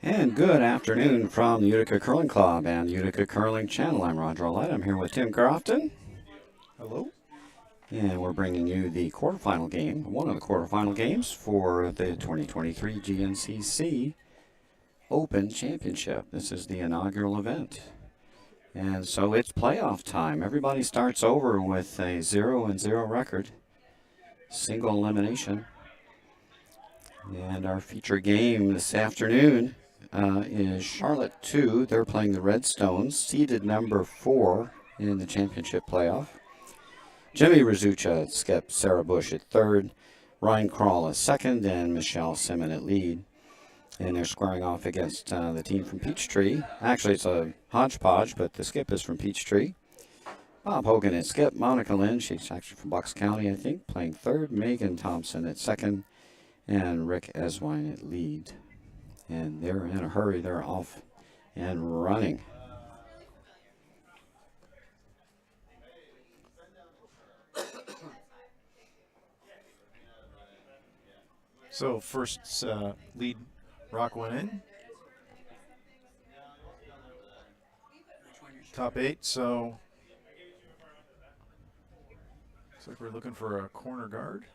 And good afternoon from the Utica Curling Club and Utica Curling Channel. I'm Roger Ollett. I'm here with Tim Crofton. Hello. And we're bringing you the quarterfinal game, one of the quarterfinal games for the 2023 GNCC Open Championship. This is the inaugural event. And so it's playoff time. Everybody starts over with a 0-0 record, single elimination. And our feature game this afternoon is Charlotte 2. They're playing the Redstones, seeded number 4 in the championship playoff. Jimmy Rizzucha at skip, Sarah Bush at third, Ryan Krall at second, and Michelle Simon at lead. And they're squaring off against the team from Peachtree. Actually, it's a hodgepodge, but the skip is from Peachtree. Bob Hogan at skip, Monica Lynn, she's actually from Bucks County, I think, playing third, Megan Thompson at second, and Rick Eswine at lead. And they're in a hurry. They're off and running. So first lead rock went in. Top 8, so looks like we're looking for a corner guard.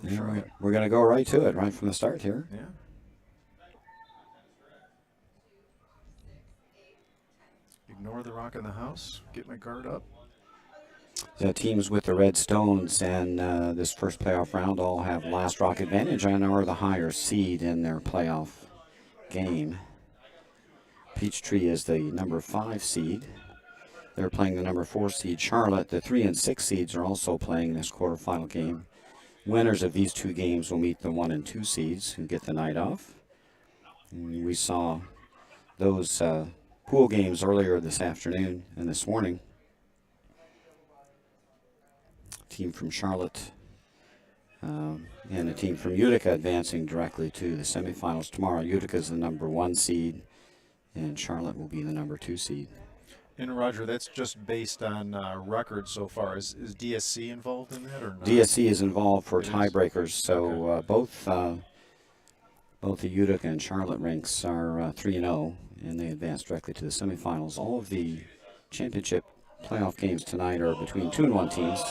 Yeah, we're going to go right to it, right from the start here. Yeah. Ignore the rock in the house. Get my guard up. The teams with the Redstones and this first playoff round all have last rock advantage and are the higher seed in their playoff game. Peachtree is the number 5 seed. They're playing the number 4 seed Charlotte. The 3 and 6 seeds are also playing this quarterfinal game. Winners of these two games will meet the 1 and 2 seeds who get the night off. And we saw those pool games earlier this afternoon and this morning. Team from Charlotte and a team from Utica advancing directly to the semifinals tomorrow. Utica is the number 1 seed, and Charlotte will be the number 2 seed. And Roger, that's just based on records so far. Is DSC involved in that or not? DSC is involved for tiebreakers, so Okay. both the Utica and Charlotte ranks are 3-0, and they advance directly to the semifinals. All of the championship playoff games tonight are between 2 and 1 teams,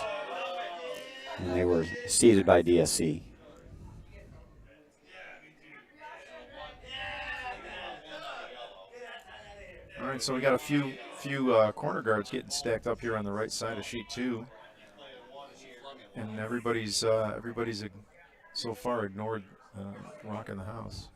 and they were seeded by DSC. All right, so we got a few corner guards getting stacked up here on the right side of sheet 2, and everybody's so far ignored rock in the house.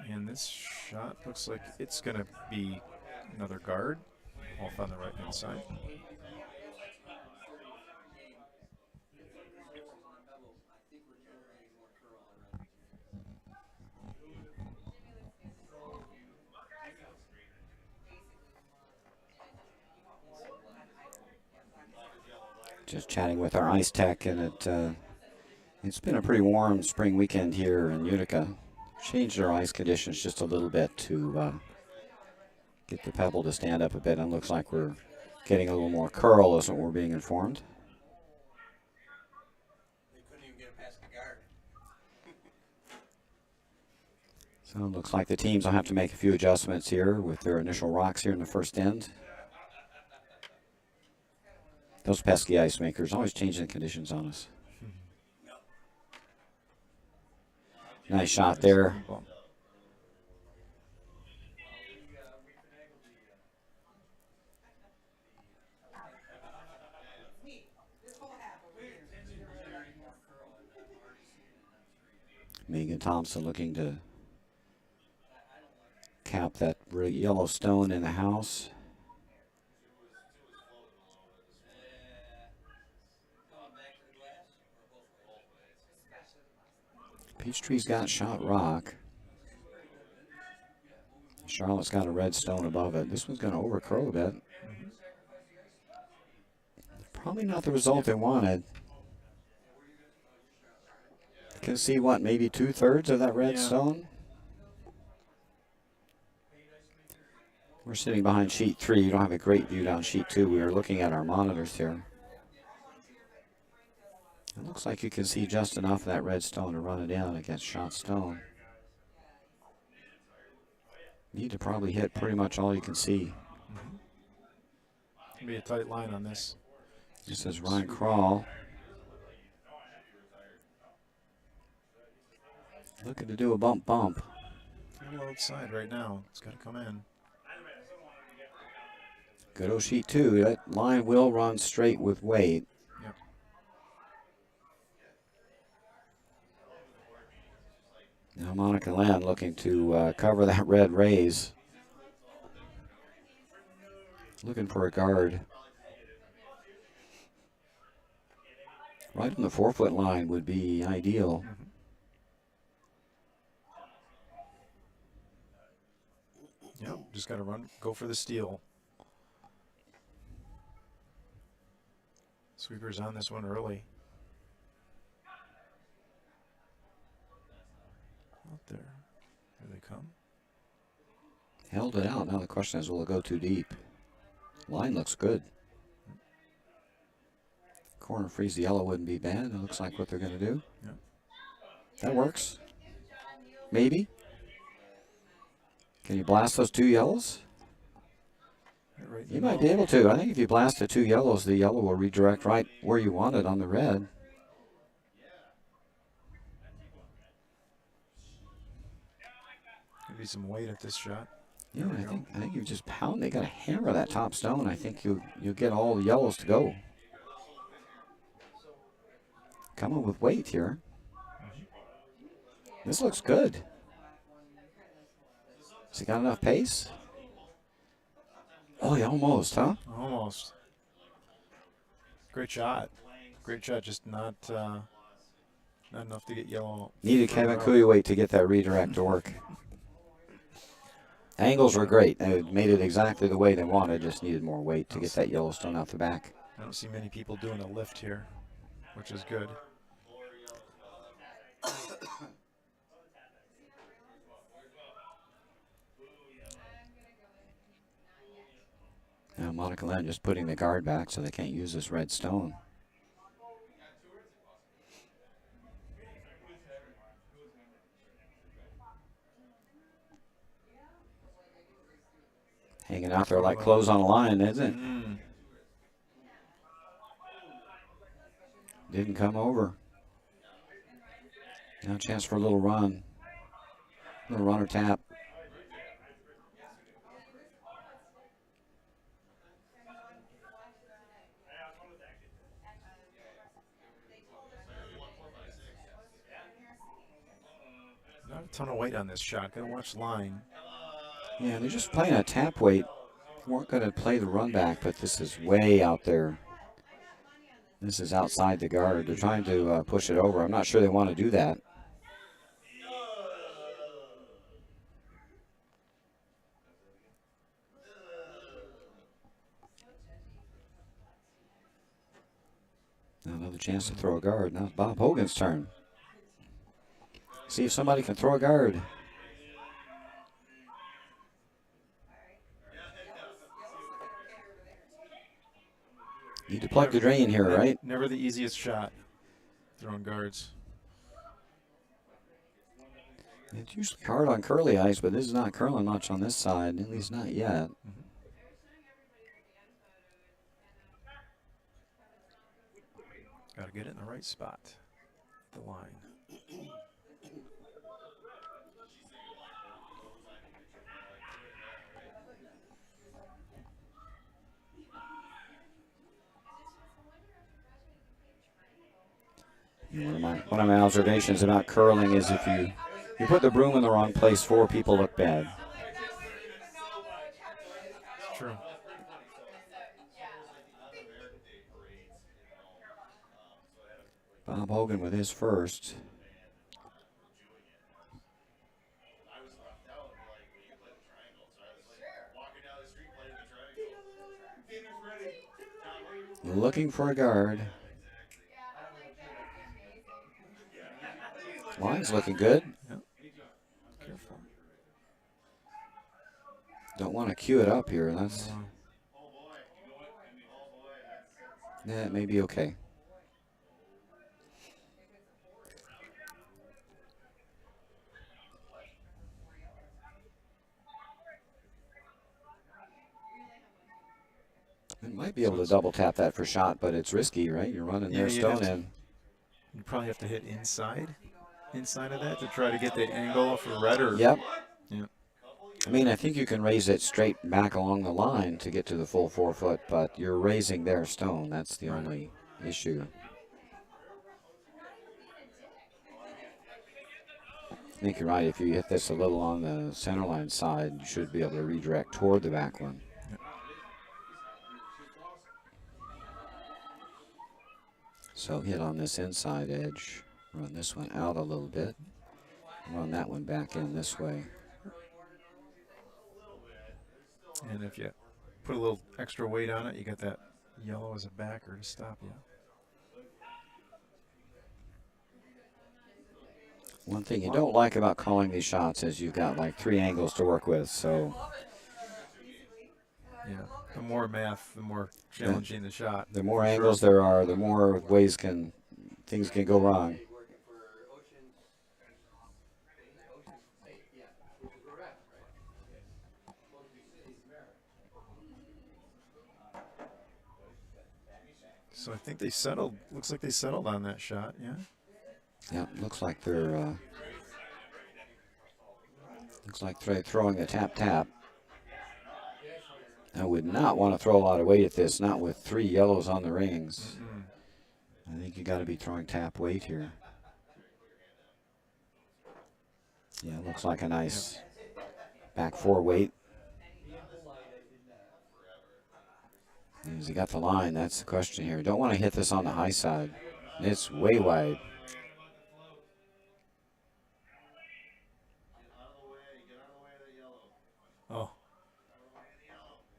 And this shot looks like it's going to be another guard off on the right-hand side. Just chatting with our ice tech, and it's been a pretty warm spring weekend here in Utica. Changed our ice conditions just a little bit to get the pebble to stand up a bit, and looks like we're getting a little more curl is what we're being informed. They couldn't even get it past the guard. So it looks like the teams will have to make a few adjustments here with their initial rocks here in the first end. Those pesky ice makers always changing the conditions on us. Nice shot there. Megan Thompson looking to cap that yellow stone in the house. Peachtree's got shot rock. Charlotte's got a red stone above it. This one's going to overcurl a bit. Probably not the result they wanted. Can see what, maybe 2/3 of that red Yeah. stone? We're sitting behind sheet 3. You don't have a great view down sheet 2. We are looking at our monitors here. It looks like you can see just enough of that red stone to run it in against shot stone. Need to probably hit pretty much all you can see. Be a tight line on this. This is Ryan Crawl. Looking to do a bump. A little outside right now. It's got to come in. Good old sheet 2. That line will run straight with weight. Yep. Now Monica Land looking to cover that red raise. Looking for a guard. Right on the 4-foot line would be ideal. Yep, just got to run, go for the steal. Sweepers on this one early. Out there. Here they come. Held it out. Now the question is, will it go too deep? Line looks good. Corner freeze the yellow wouldn't be bad. It looks like what they're going to do. Yep. That works. Maybe. Can you blast those 2 yellows? Right You might be able to. I think if you blast the 2 yellows, the yellow will redirect right where you want it on the red. Could be some weight at this shot. Yeah, I think you just pound. They got to hammer that top stone. I think you'll get all the yellows to go. Coming with weight here. This looks good. Has he got enough pace? Oh, yeah, almost, huh? Almost. Great shot. Great shot, just not enough to get yellow. Needed Kevin Kuywait to get that redirect to work. Angles were great. They made it exactly the way they wanted. Just needed more weight to get that Yellowstone out the back. I don't see many people doing a lift here, which is good. Now Monica Lynn just putting the guard back so they can't use this red stone. Hanging out there like clothes on a line, isn't it? Didn't come over. Now a chance for a little run. Little runner tap. Not a ton of weight on this shot. Gotta watch line. Yeah, they're just playing a tap weight. Weren't going to play the run back, but this is way out there. This is outside the guard. They're trying to push it over. I'm not sure they want to do that. Now another chance to throw a guard. Now it's Bob Hogan's turn. See if somebody can throw a guard. Need to plug the drain here, right? Never the easiest shot. Throwing guards. It's usually hard on curly ice, but this is not curling much on this side, at least not yet. Got to get it in the right spot. The line. One of my observations about curling is if you put the broom in the wrong place, 4 people look bad. It's true. Bob Hogan with his first. Looking for a guard. Line's looking good. Yep. Careful. Don't want to cue it up here. That's it may be okay. It might be able to double tap that for shot, but it's risky, right? You're running their stone in. You probably have to hit inside of that to try to get the angle for red or. Yep. Yep. I mean, I think you can raise it straight back along the line to get to the full 4 foot, but you're raising their stone. That's the only issue. I think you're right. If you hit this a little on the center line side, you should be able to redirect toward the back one. Yep. So hit on this inside edge. Run this one out a little bit. Run that one back in this way. And if you put a little extra weight on it, you got that yellow as a backer to stop you. One thing you don't like about calling these shots is you've got like 3 angles to work with, so. Yeah, the more math, the more challenging the shot. The more angles there are, the more ways things can go wrong. So I think they settled. Looks like they settled on that shot. Yeah. Yeah, looks like they're throwing a tap. I would not want to throw a lot of weight at this, not with 3 yellows on the rings. I think you got to be throwing tap weight here. Yeah, looks like a nice back 4 weight. Has he got the line? That's the question here. Don't want to hit this on the high side. It's way wide. Oh.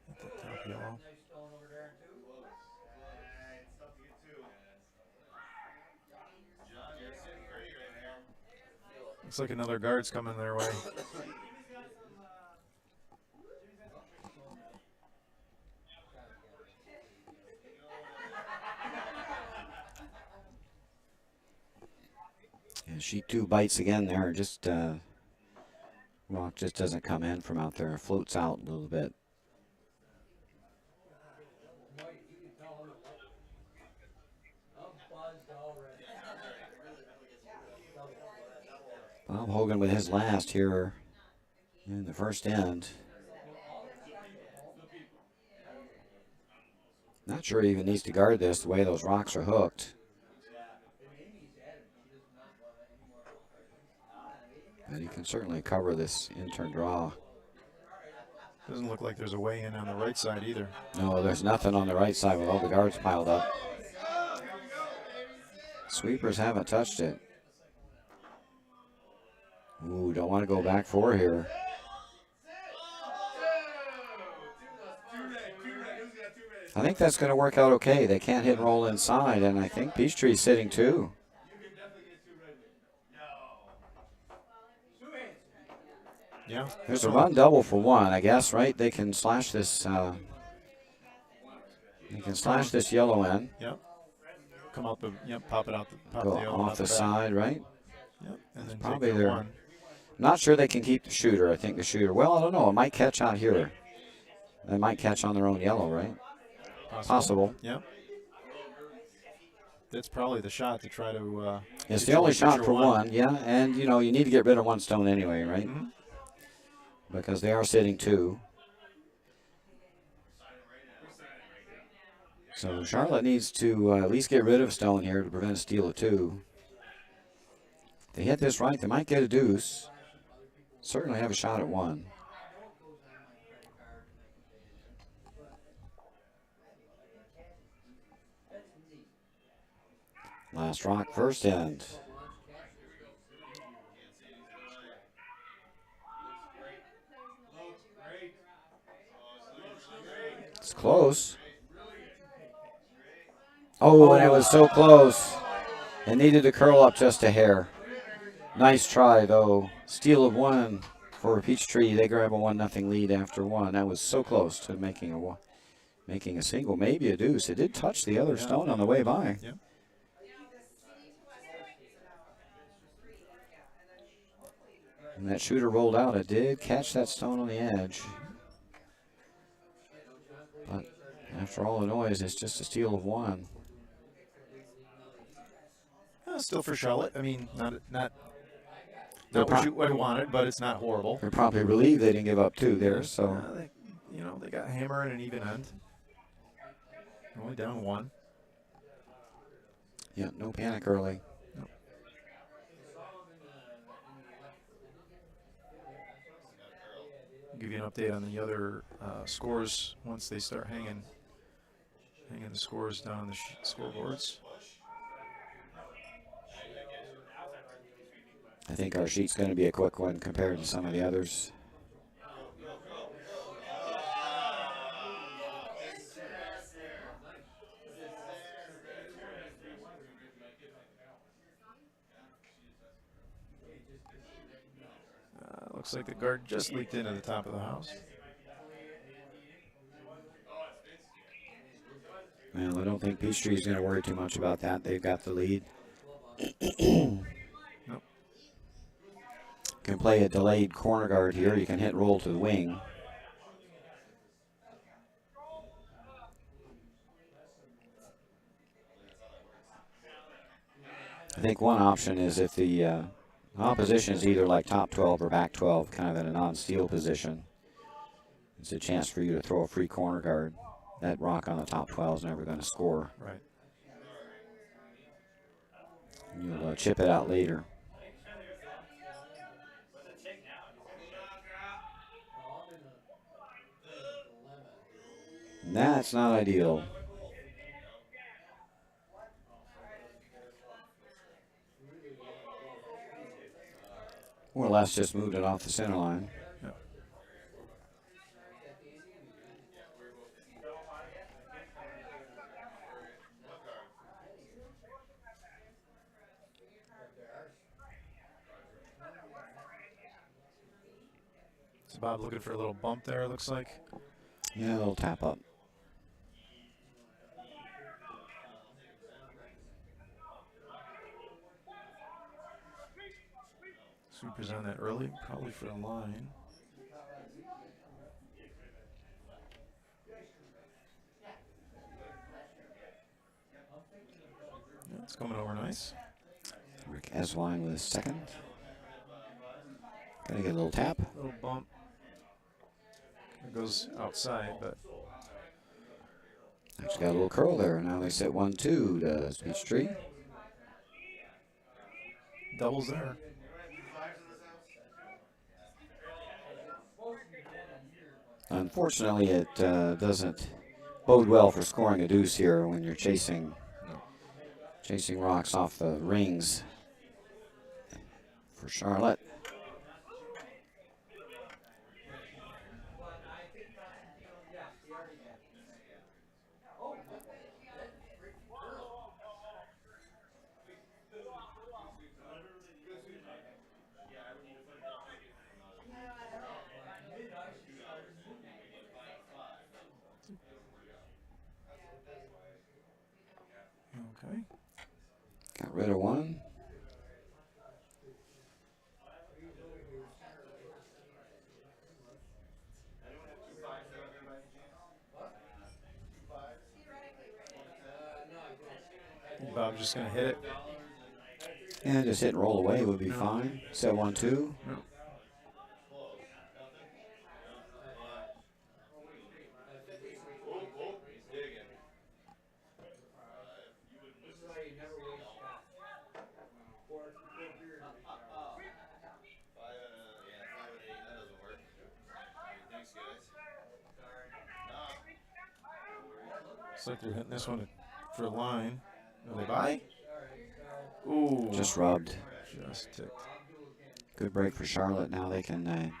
At the top yellow. Looks like another guard's coming their way. And sheet 2 bites again there. Just rock just doesn't come in from out there. Floats out a little bit. Bob Hogan with his last here in the first end. Not sure he even needs to guard this the way those rocks are hooked. But he can certainly cover this in-turn draw. Doesn't look like there's a way in on the right side either. No, there's nothing on the right side with all the guards piled up. Sweepers haven't touched it. Ooh, don't want to go back 4 here. I think that's going to work out okay. They can't hit and roll inside, and I think Peachtree's sitting 2. Yeah. There's a run double for 1, I guess, right? They can slash this. They can slash this yellow in. Yep. Come out the. Yep. Pop it out. Pop Go the yellow off out the back. side, right? Yep. And then Probably take their there. 1. Not sure they can keep the shooter. I think the shooter. Well, I don't know. It might catch out here. They might catch on their own yellow, right? Possible. Yep. That's probably the shot to try to. It's the only shot for 1, yeah. And, you know, you need to get rid of 1 stone anyway, right? Mm-hmm. Because they are sitting 2. So Charlotte needs to at least get rid of stone here to prevent a steal of 2. If they hit this right, they might get a deuce. Certainly have a shot at 1. Last rock, first end. It's close. Oh, and it was so close. It needed to curl up just a hair. Nice try, though. Steal of one for Peachtree. They grab a 1-0 lead after one. That was so close to making a single, maybe a deuce. It did touch the other stone on the way by. Yep. And that shooter rolled out. It did catch that stone on the edge. But after all the noise, it's just a steal of one. Still for Charlotte. I mean, not They're what I wanted, but it's not horrible. They're probably relieved they didn't give up two there. So They got hammer and an even end. Only down one. yeah, no panic early. Nope. Give you an update on the other scores once they start hanging the scores down on the scoreboards. I think our sheet's going to be a quick one compared to some of the others. Looks like the guard just leaked into the top of the house. Well, I don't think Peachtree's going to worry too much about that. They've got the lead. Nope. Can play a delayed corner guard here. You can hit roll to the wing. I think one option is if the opposition is either like top 12 or back 12, kind of in a non-steal position, it's a chance for you to throw a free corner guard. That rock on the top 12 is never going to score. Right. You'll chip it out later. That's not ideal. More or less just moved it off the center line. Yeah. So Bob looking for a little bump there, it looks like. Yeah, a little tap up. Sweepers on that early, probably for a line. Yeah, it's coming over nice. Rick Eswine with his second. Gotta get a little tap. Little bump. It goes outside, but Actually got a little curl there. Now they set 1-2 to Peachtree. doubles there. Unfortunately, it doesn't bode well for scoring a deuce here when you're chasing rocks off the rings for Charlotte. Okay. Got rid of one. Bob's just going to hit it. And just hit and roll away would be fine. Set 1-2. No. Looks like they're hitting this one for a line. Are they by? Ooh. Just rubbed. Just ticked. Good break for Charlotte. Now they can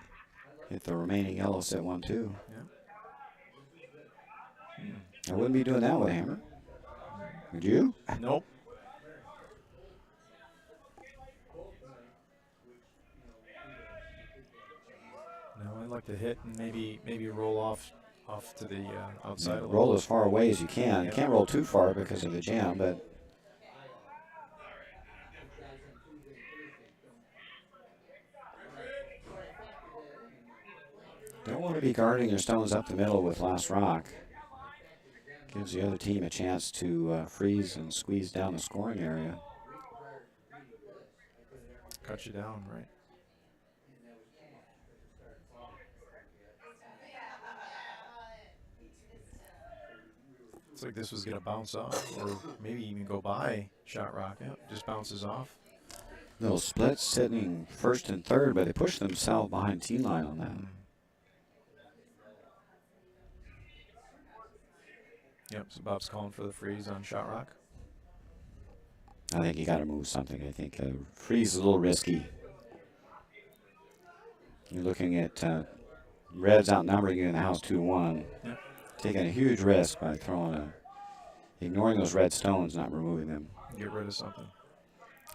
hit the remaining yellow set 1-2. Yeah. I wouldn't be doing that with a hammer. Would you? Nope. I'd like to hit and maybe roll off to the outside a little. Roll as far away as you can. You can't roll too far because of the jam, but don't want to be guarding your stones up the middle with last rock. Gives the other team a chance to freeze and squeeze down the scoring area. Cut you down, right? Looks like this was going to bounce off or maybe even go by shot rock. Yeah, just bounces off. Little split sitting first and third, but they push themselves behind T line on that. Yep, so Bob's calling for the freeze on shot rock. I think you got to move something. I think freeze is a little risky. You're looking at Reds outnumbering you in the house 2-1. Yep. Taking a huge risk by ignoring those red stones, not removing them. Get rid of something.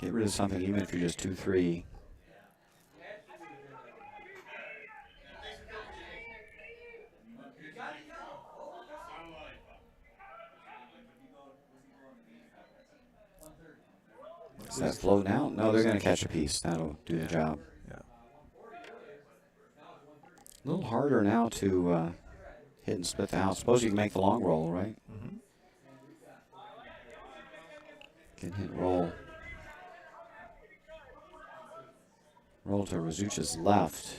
Get rid of something, even if you're just 2-3. Is that floating out? No, they're going to catch a piece. That'll do the job. Yeah. A little harder now to hit and split the house. Suppose you can make the long roll, right? Mm-hmm. Can hit roll. Roll to Razucha's left.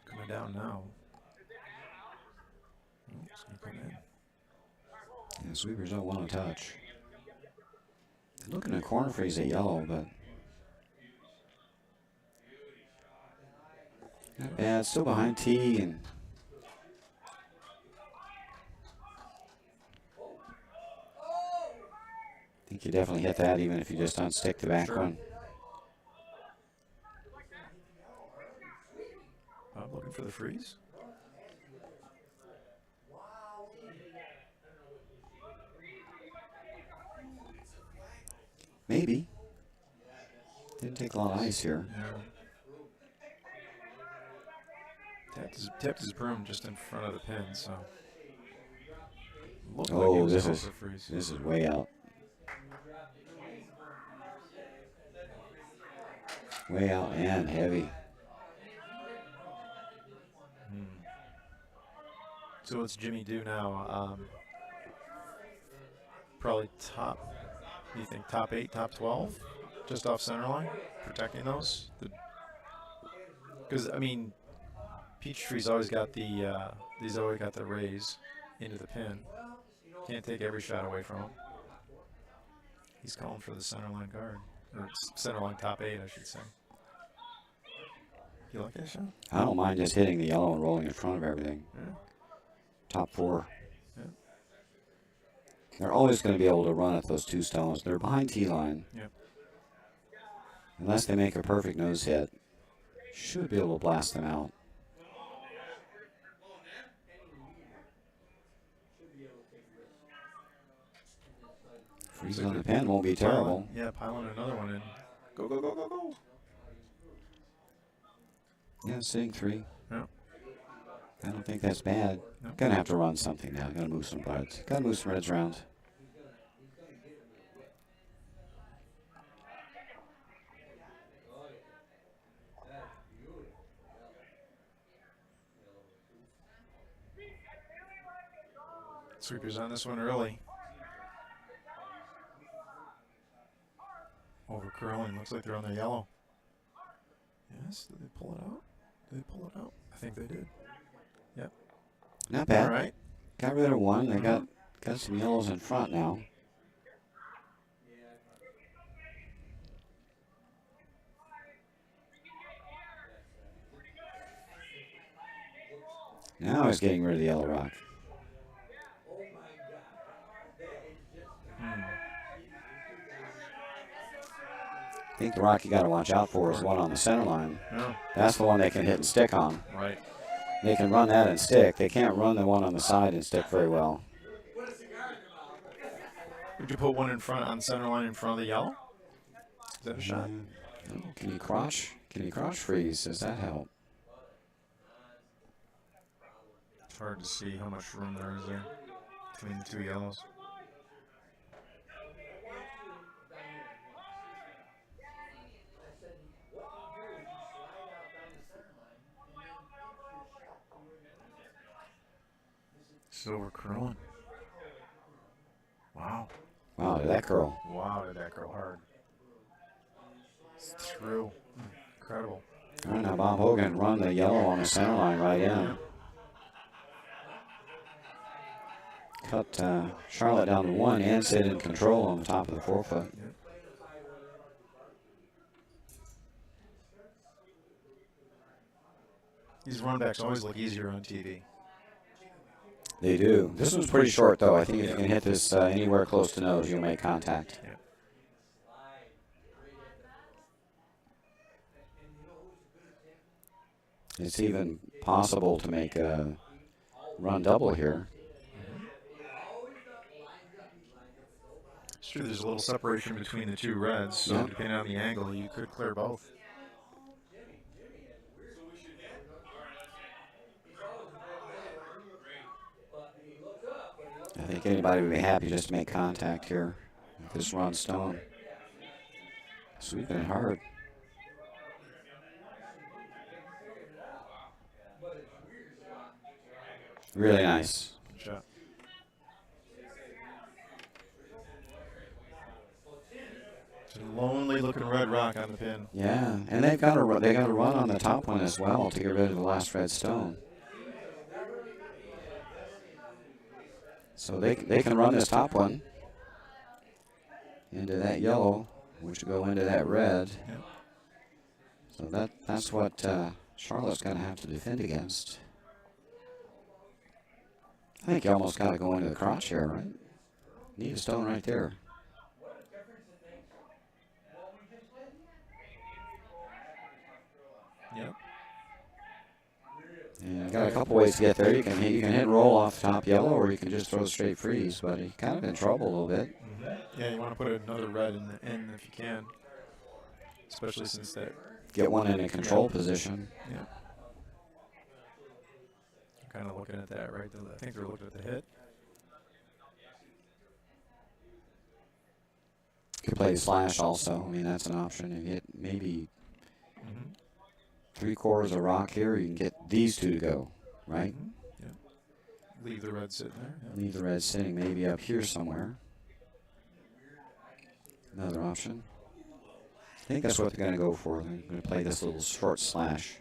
Coming down now. It's going to come in. Yeah, sweepers don't want to touch. Looking at corner freeze at yellow, but not bad. Still behind T, and I think you definitely hit that, even if you just unstick the back one. Bob looking for the freeze. Maybe. Didn't take a lot of ice here. Yeah. Tapped his broom just in front of the pin, so. Looked Oh, like he was this going is for freeze. this is way out. Way out and heavy. So what's Jimmy do now? Probably top. Do you think top 8, top 12, just off center line, protecting those? Because I mean, Peachtree's always got the he's always got the raise into the pin. Can't take every shot away from him. He's calling for the center line guard, or center line top 8, I should say. You like that shot? I don't mind just hitting the yellow and rolling in front of everything. Yeah. Top 4. Yeah. They're always going to be able to run at those 2 stones. They're behind T-line. Yep. Unless they make a perfect nose hit, should be able to blast them out. Freeze on the pen won't be terrible. Yeah, piling another one in. Go, go, go, go, go. Yeah, sitting 3. Yeah. I don't think that's bad. No. Gonna have to run something now. Gotta move some reds. Gotta move some reds around. Sweepers on this one early. Over curling. Looks like they're on the yellow. Yes, did they pull it out? Did they pull it out? I think they did. Yep. Not bad. All right. Got rid of one. They got some yellows in front now. Now he's getting rid of the yellow rock. I think the rock you got to watch out for is the one on the center line. No. That's the one they can hit and stick on. Right. They can run that and stick. They can't run the one on the side and stick very well. Would you put one in front on center line in front of the yellow? Is that a shot? Can you crotch? Can you crotch freeze? Does that help? It's hard to see how much room there is there between the two yellows. Silver curling. Wow. Wow, did that curl? Wow, did that curl hard. It's through. Incredible. All right, now Bob Hogan run the yellow on the center line right in. Cut Charlotte down to 1 and sit in control on the top of the forefoot. Yep. These runbacks always look easier on TV. They do. This one's pretty short, though. I think if you can hit this anywhere close to nose, you'll make contact. Yeah. It's even possible to make a run double here. It's true, there's a little separation between the two reds, so Yeah. depending on the angle, you could clear both. I think anybody would be happy just to make contact here with this run stone. Sweeping it hard. Really nice. Good shot. It's a lonely looking red rock on the pin. Yeah, and they've got a run on the top one as well to get rid of the last red stone. So they can run this top one into that yellow, which will go into that red. Yep. So that's what Charlotte's going to have to defend against. I think you almost got to go into the crotch here, right? Need a stone right there. Yep. And you got a couple ways to get there. You can hit and roll off the top yellow, or you can just throw straight freeze. But he's kind of in trouble a little bit. Yeah, you want to put another red in the end if you can, especially since that. Get one in a control position. Yeah. Kind of looking at that, right? I think they're looking at the hit. Could play slash also. I mean, that's an option. You get maybe 3/4 of rock here. You can get these two to go, right? Yeah. Leave the red sitting there. Yeah. Leave the red sitting maybe up here somewhere. Another option. I think that's what they're going to go for. They're going to play this little short slash.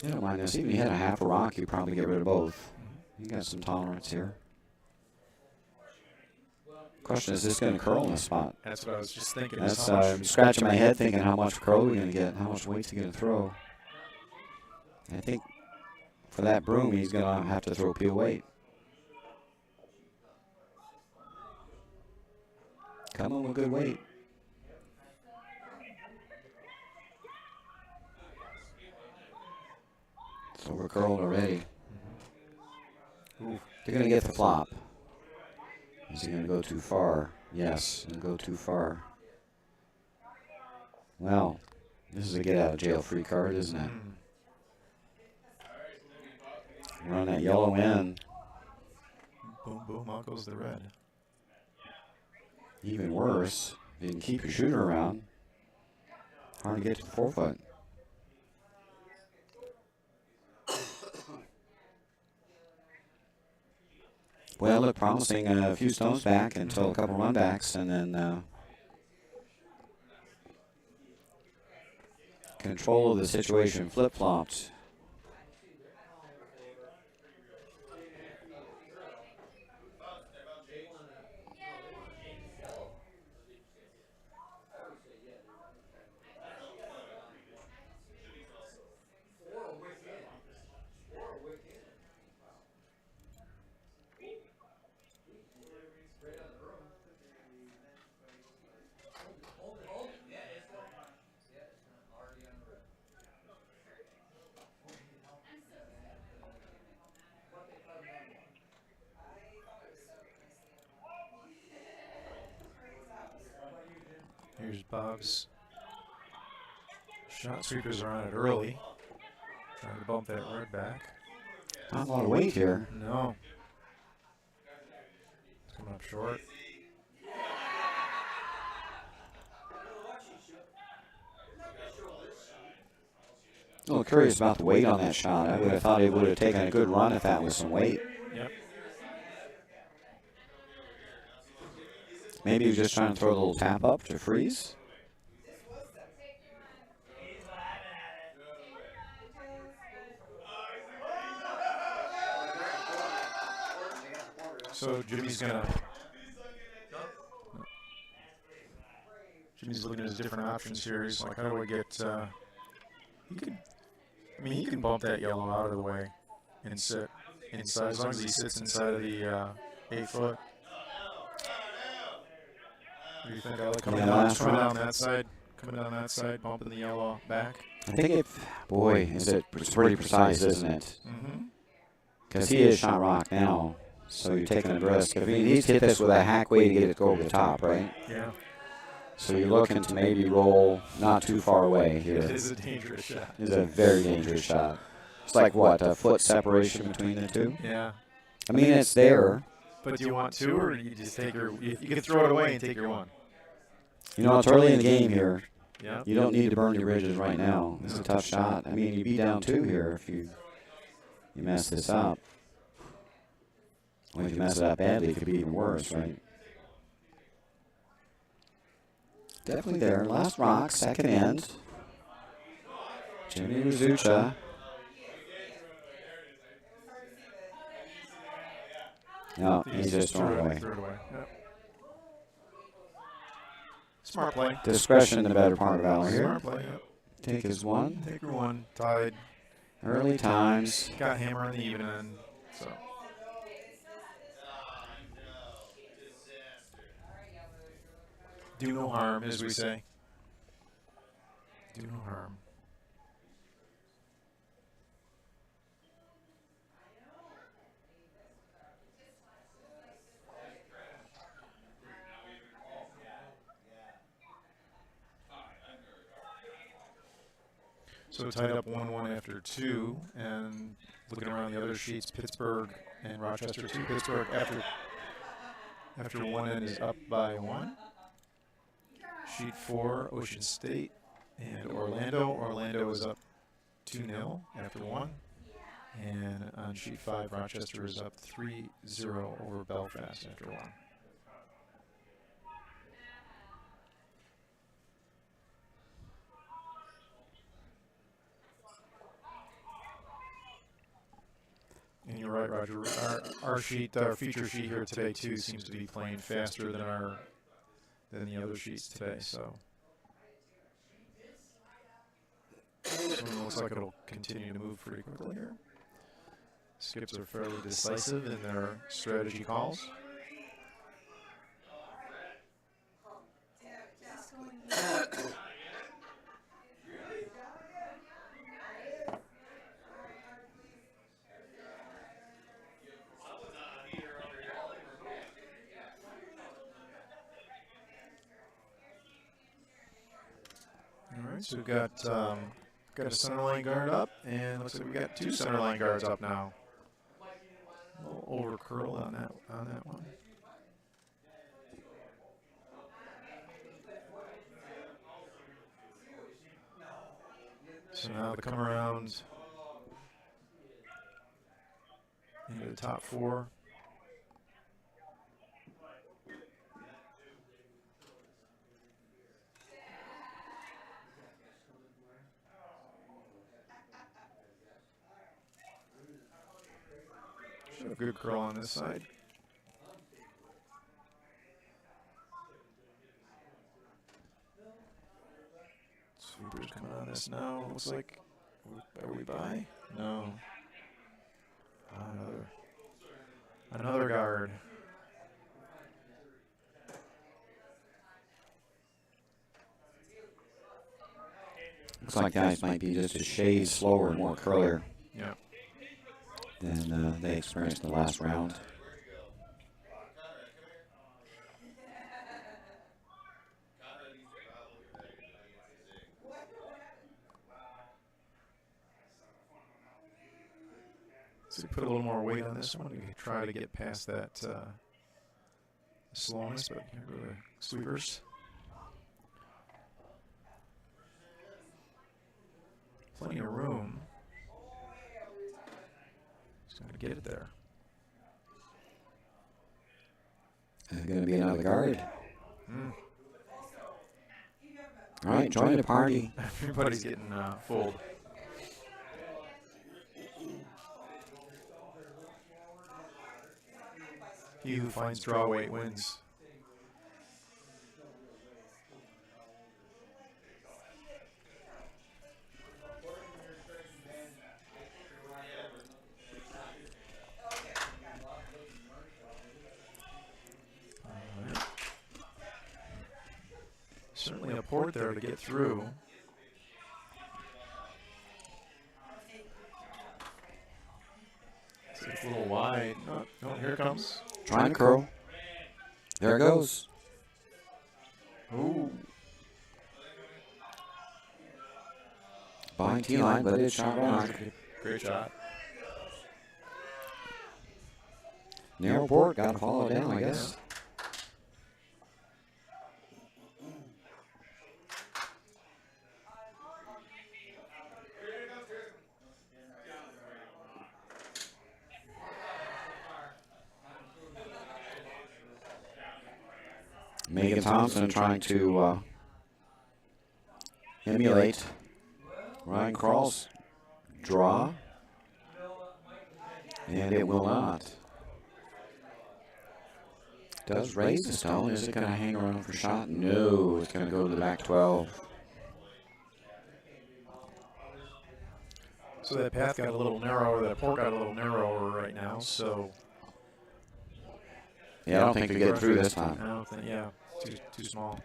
You don't mind this. Even if you had a half a rock, you probably get rid of both. You got some tolerance here. Question is this going to curl in this spot? That's what I was just thinking. That's I'm scratching my head thinking how much curl we're going to get, how much weight's he going to throw. I think for that broom, he's going to have to throw peel weight. Come on with good weight. It's over curled already. Ooh. They're going to get the flop. Is he going to go too far? Yes, he'll go too far. Well, this is a get out of jail free card, isn't it? Run that yellow in. Boom, boom, out goes the red. Even worse, if you can keep your shooter around, hard to get to the forefoot. Well, look promising a few stones back until a couple runbacks, and then control of the situation flip-flopped. Hold it. Yeah, it's going. Yeah, it's not already on the red. What they cut him down to? How about you, Jim? Here's Bob's. Shot sweepers are on it early. Trying to bump that red back. Not a lot of weight here. No. It's coming up short. A little curious about the weight on that shot. I would have thought he would have taken a good run if that was some weight. Yep. Maybe he was just trying to throw a little tap up to freeze. So Jimmy's looking at his different options here. He's like, how do I get? He can bump that yellow out of the way and sit inside as long as he sits inside of the 8 foot. What do you think? I like coming down that side, bumping the yellow back. I think it's pretty precise, isn't it? Mm-hmm. Because he is shot rock now, so you're taking a risk. I mean, he's hit this with a hack way to get it to go over the top, right? Yeah. So you're looking to maybe roll not too far away here. It is a dangerous shot. It is a very dangerous shot. It's like, what, a foot separation between the two? Yeah. I mean, it's there. But do you want 2, or you just take your? You can throw it away and take your 1. You know, it's early in the game here. Yeah. You don't need to burn your bridges right now. It's a tough shot. I mean, you'd be down 2 here if you mess this up. Well, if you mess it up badly, it could be even worse, right? Definitely there. Last rock, second end. Jimmy Rizucha. No, he just threw it away. Yep. Smart play. Discretion the better part of valor here. Smart play. Yep. Take his 1. Take your 1. Tied. Early times. Got hammer on the even end. So. Do no harm, as we say. Do no harm. So tied up 1-1 after 2, and looking around the other sheets, Pittsburgh and Rochester 2. Pittsburgh after 1 end is up by 1. Sheet 4, Ocean State and Orlando. Orlando is up 2-0 after 1. And on sheet 5, Rochester is up 3-0 over Belfast after 1. And you're right, Roger. Our feature sheet here today too seems to be playing faster than the other sheets today. So it looks like it'll continue to move pretty quickly here. Skips are fairly decisive in their strategy calls. All right, so we've got a center line guard up, and looks like we got 2 center line guards up now. A little over curl on that one. So now they come around into the top 4. Should have a good curl on this side. Sweepers coming on us now. Looks like, are we by? No. Another guard. Looks like guys might be just a shade slower and more curlier Yeah. than they experienced in the last round. So put a little more weight on this one. We try to get past that slowness, but here go the sweepers. Plenty of room. Just going to get it there. There's going to be another guard. Mm. All right, join the party. Everybody's getting fooled. He who finds draw weight wins. Certainly a port there to get through. It's a little wide. Oh, here it comes. Trying to curl. There it goes. Ooh. Behind T line, but it's shot rock. Great shot. Narrow port, got to follow down, I guess. Megan Thompson trying to emulate Ryan Krall's draw, and it will not. Does raise the stone. Is it going to hang around for shot? No, it's going to go to the back 12. So that path got a little narrower, that port got a little narrower right now, so. Yeah, I don't think we get through this time. I don't think, yeah, too small.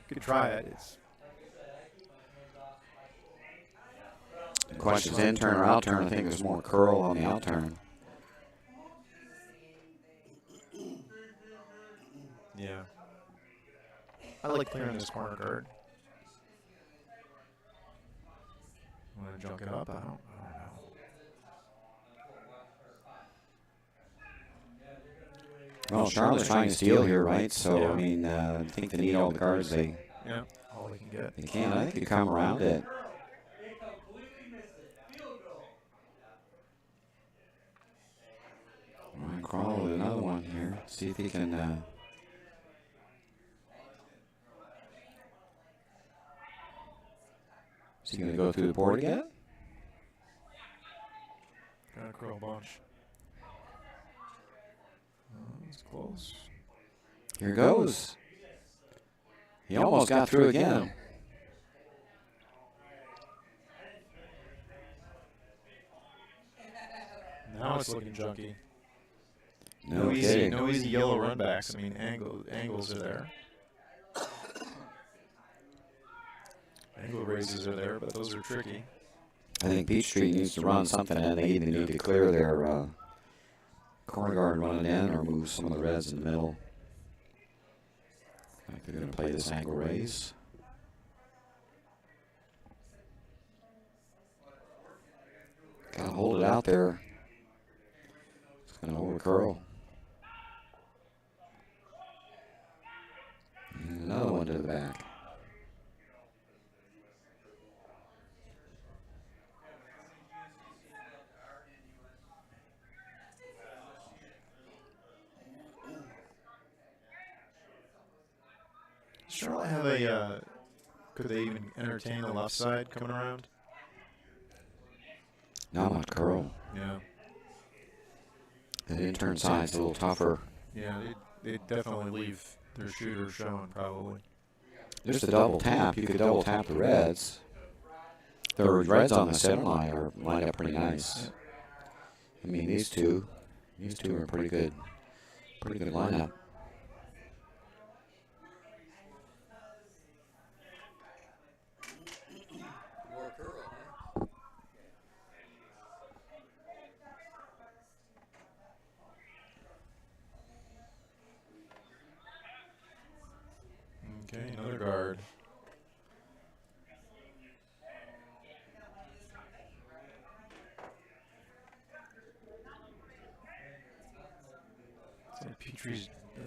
Could try it. The question is in turn or out turn. I think there's more curl on the out turn. Yeah. I like clearing this corner guard. Want to junk it up? I don't know. Well, Charlotte's trying to steal here, right? So, Yeah. I mean, I think they need all the guards they Yeah, all they can get. can. I think you come around it. Ryan Krall with another one here. See if he can. Is he going to go through the port again? Got a curl bunch. It's close. Here goes. He almost got through again. Now it's looking junky. No easy, kidding. no easy yellow runbacks. I mean, angles are there. Angle raises are there, but those are tricky. I think Peachtree needs to run something, and they either need to clear their corner guard running in or move some of the reds in the middle. I think they're going to play this angle raise. Got to hold it out there. It's going to over curl. And another one to the back. Charlotte have a, could they even entertain the left side coming around? Not much curl. Yeah. The intern side's a little tougher. Yeah, they'd definitely leave their shooter showing, probably. Just a double tap. You could double tap the reds. The reds on the center line are lined up pretty nice. I mean, these two are pretty good lineup.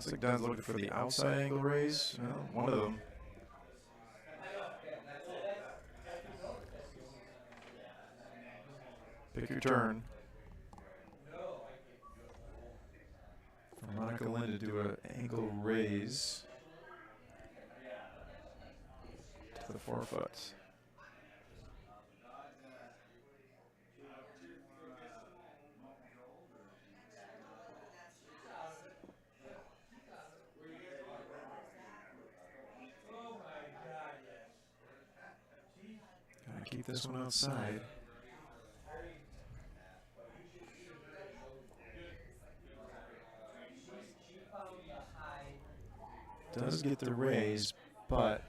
Looks like Don's looking for the outside angle raise. Well, one of them. Pick your turn. For Monica Lynn to do an angle raise to the 4 foot. Gotta keep this one outside. Does get the raise, but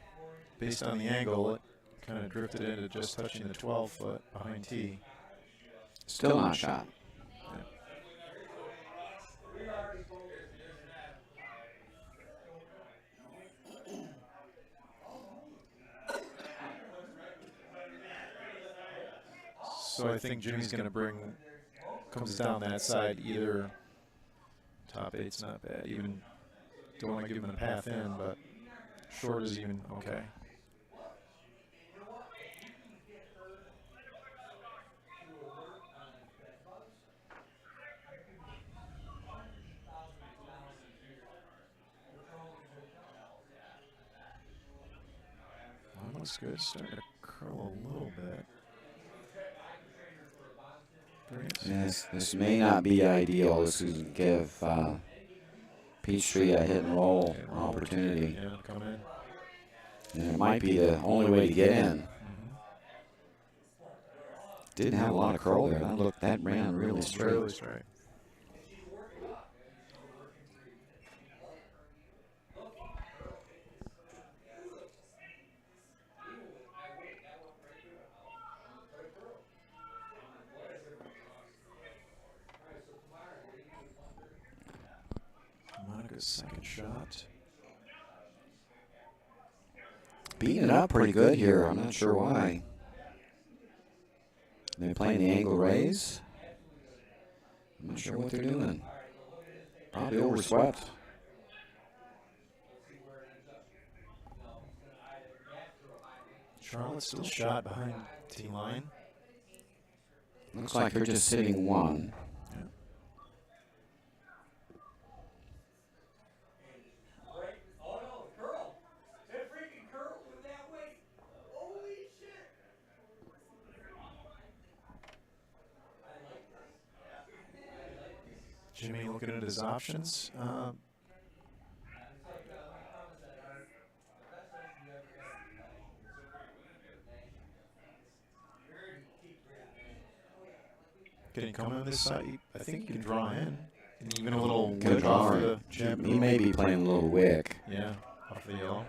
based on the angle, it kind of drifted into just touching the 12 foot behind tee. Still not shot. So I think Jimmy's going to comes down that side either. Top 8's not bad. Even don't want to give him a path in, but short is even okay. That looks good. Starting to curl a little bit. Yes, this may not be ideal. This would give Peachtree a hit and roll opportunity. Yeah, come in. And it might be the only way to get in. Didn't have a lot of curl there. That ran really straight. Really straight. Monica's second shot. Beating it up pretty good here. I'm not sure why. They're playing the angle raise. I'm not sure what they're doing. Probably overswept. Charlotte's still shot behind tee line. Looks like they're just sitting one. Jimmy looking at his options. Can he come on this side? I think you can draw in. And even a little Good wick off draw. the jab. He may be playing a little wick. Yeah, off the yellow.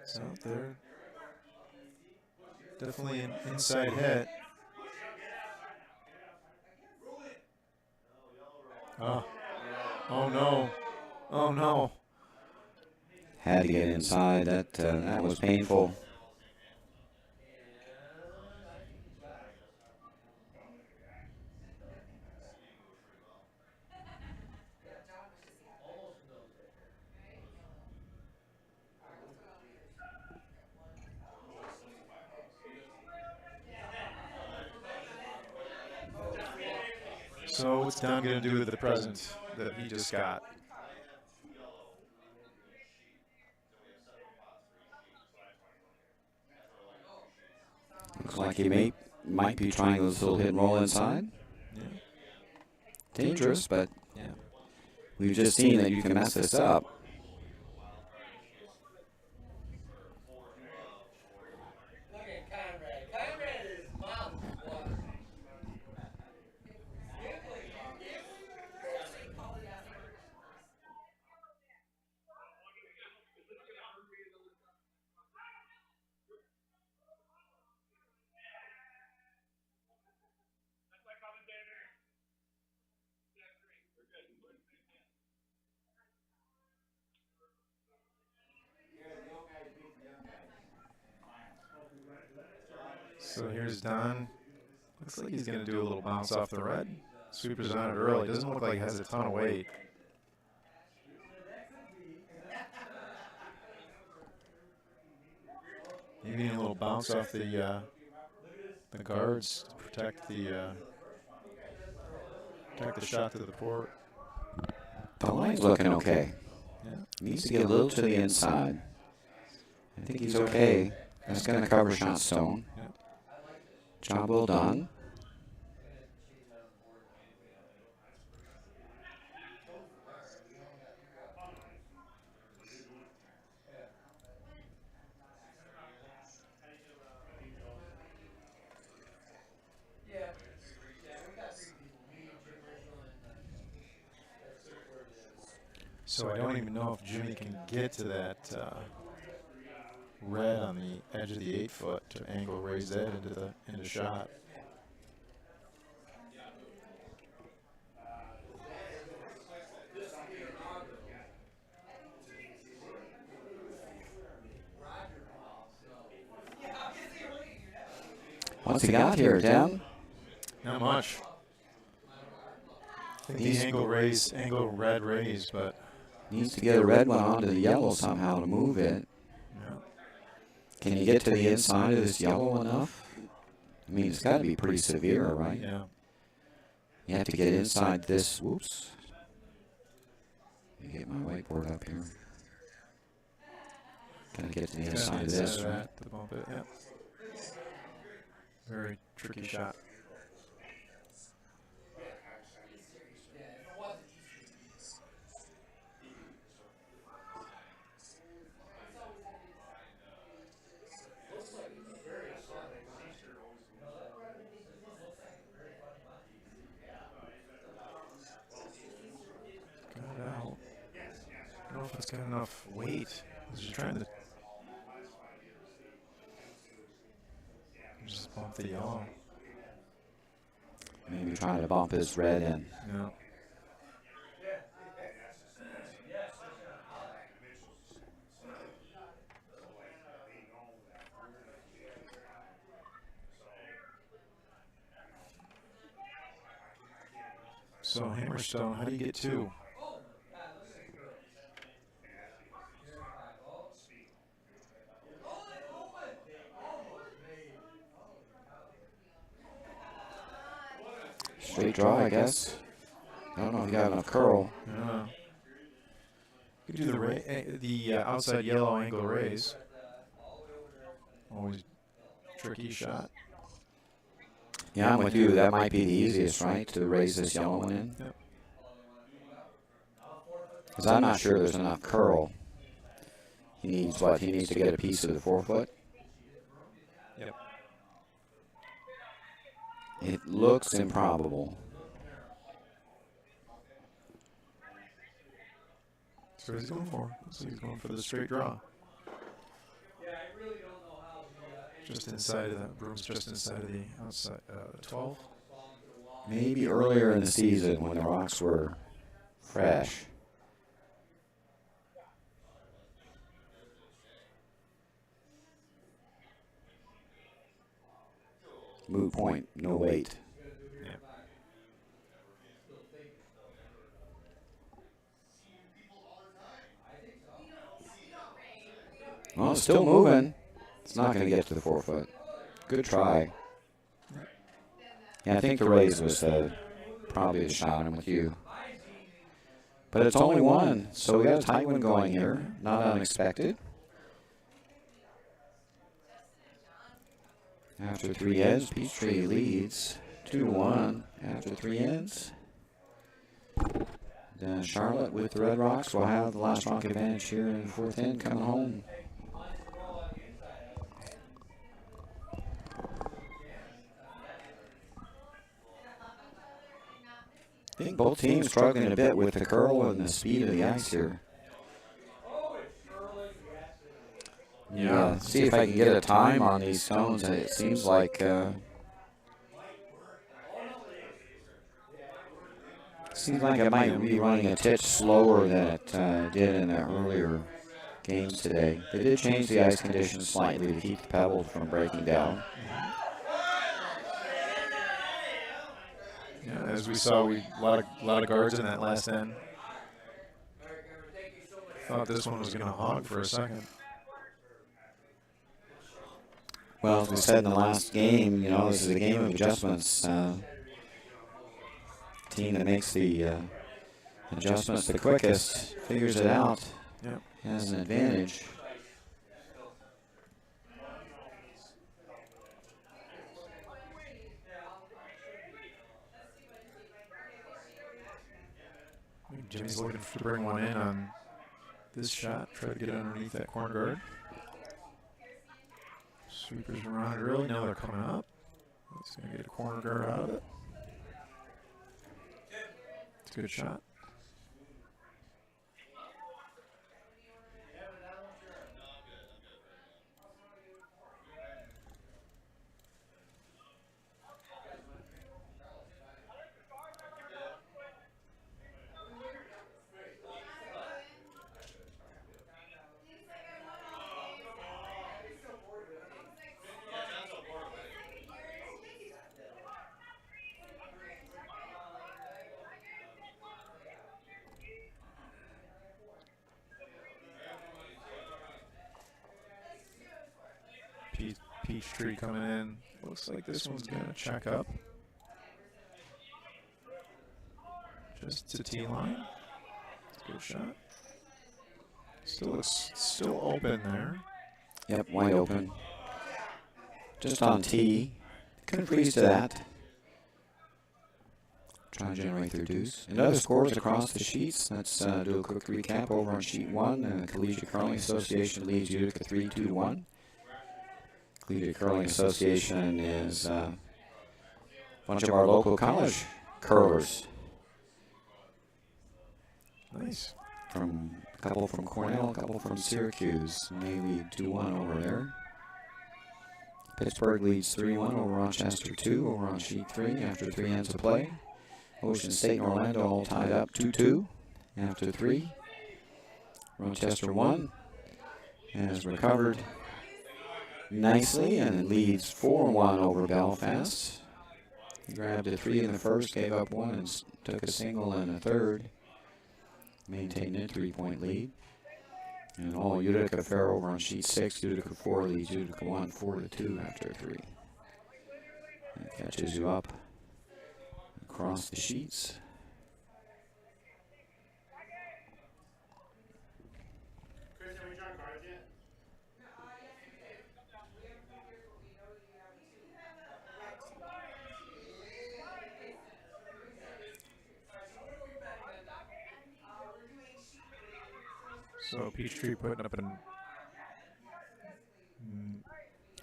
So there, definitely an inside hit. Oh, oh no, oh no. Had to get inside. That was painful. So what's Don going to do with the present that he just got? Looks like he might be trying this little hit and roll inside. Yeah. Dangerous, but Yeah. we've just seen that you can mess this up. Look at Conrad. Conrad is mouth So here's Don. Looks like he's going to do a little bounce off the red. Sweeper's on it early. Doesn't look like it has a ton of weight. Maybe a little bounce off the guards to protect the shot to the port. The line's looking okay. Yeah. Needs to get a little to the inside. I think he's okay. That's going to cover shot stone. Yeah. Job well done. So I don't even know if Jimmy can get to that red on the edge of the 8-foot to angle raise that into shot. What's he got here, Tim? Not much. I think the angle red raise, but Needs to get a red one onto the yellow somehow to move it. yeah. Can you get to the inside of this yellow enough? I mean, it's got to be pretty severe, right? Yeah. You have to get inside this. Whoops. Let me get my whiteboard up here. Gotta get to the inside of this, right? To bump it, yeah. Very tricky shot. Got out. I don't know if it's got enough weight. I was just trying to just bump the yellow. Maybe trying to bump his red in. Yeah. So Hammerstone, how do you get two? Straight draw, I guess. I don't know if he got enough curl. Yeah. You could do the outside yellow angle raise. Always tricky shot. Yeah, I'm with you. That might be the easiest, right, to raise this yellow one in? Yep. Because I'm not sure there's enough curl. He needs what? He needs to get a piece of the 4-foot? Yep. It looks improbable. So he's going for. So he's going for the straight draw. Just inside of that broom's just inside of the outside 12. Maybe earlier in the season when the rocks were fresh. Moot point, no weight. Yeah. Well, it's still moving. It's not going to get to the 4-foot. Good try. Yeah, I think the raise was probably the shot. I'm with you. But it's only one, so we got a tight one going here. Not unexpected. After 3 ends, Peachtree leads 2-1 after 3 ends. Charlotte with the Red Rocks will have the last rock advantage here in the 4th end coming home. I think both teams struggling a bit with the curl and the speed of the ice here. Yeah, see if I can get a time on these stones. It seems like it might be running a titch slower than it did in the earlier games today. They did change the ice conditions slightly to keep the pebbles from breaking down. as we saw, a lot of guards in that last end. Thought this one was going to hog for a second. Well, as we said in the last game, you know, this is a game of adjustments. Team that makes the adjustments the quickest figures it out. Yep. Has an advantage. Jimmy's looking to bring one in on this shot. Try to get underneath that corner guard. Sweepers around it early. Now they're coming up. It's going to get a corner guard out of it. It's a good shot. Peachtree coming in. Looks like this one's going to check up. Just to T-line. Good shot. Still open there. Yep, wide open. Just on T. Couldn't freeze to that. Trying to generate their deuce. And other scores across the sheets. Let's do a quick recap over on sheet 1. Collegiate Curling Association leads Utica 3-2-1. Collegiate Curling Association is a bunch of our local college curlers. Nice. From a couple from Cornell, a couple from Syracuse. They lead 2-1 over there. Pittsburgh leads 3-1 over Rochester 2 over on sheet 3 after 3 ends of play. Ocean State and Orlando all tied up 2-2 after 3. Rochester 1 has recovered nicely and it leads 4-1 over Belfast. He grabbed a 3 in the first, gave up 1 and took a single in the third. Maintained a 3-point lead. And all Utica fair over on sheet 6. Utica 4 leads Utica 1 4-2 after 3. That catches you up across the sheets. So Peachtree putting up an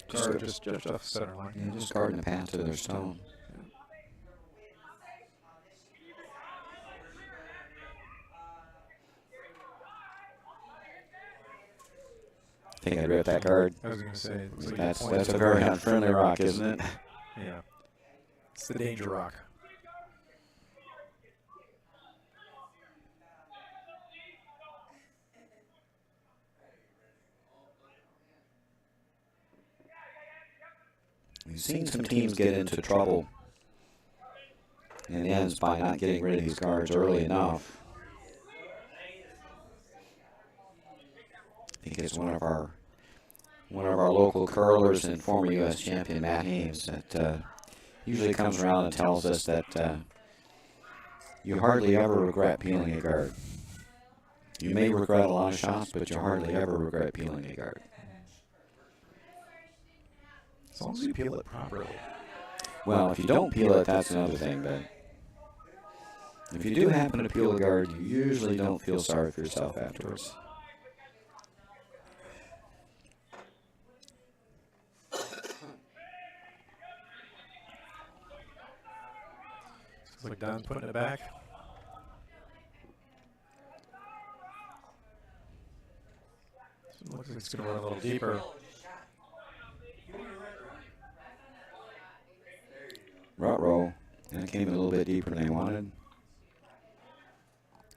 guard just off the center line. Yeah, just guarding the path to their stone. I think I'd rip that guard. I was going to say, it's like That's a very unfriendly rock, isn't it? Yeah. It's the danger rock. We've seen some teams get into trouble and it ends by not getting rid of these guards early enough. I think it's one of our local curlers and former U.S. champion Matt Hames that usually comes around and tells us that you hardly ever regret peeling a guard. You may regret a lot of shots, but you hardly ever regret peeling a guard. As long as you peel it properly. Well, if you don't peel it, that's another thing, but if you do happen to peel a guard, you usually don't feel sorry for yourself afterwards. Looks like Don's putting it back. Looks like it's going to run a little deeper. Ruh-roh. That came a little bit deeper than they wanted.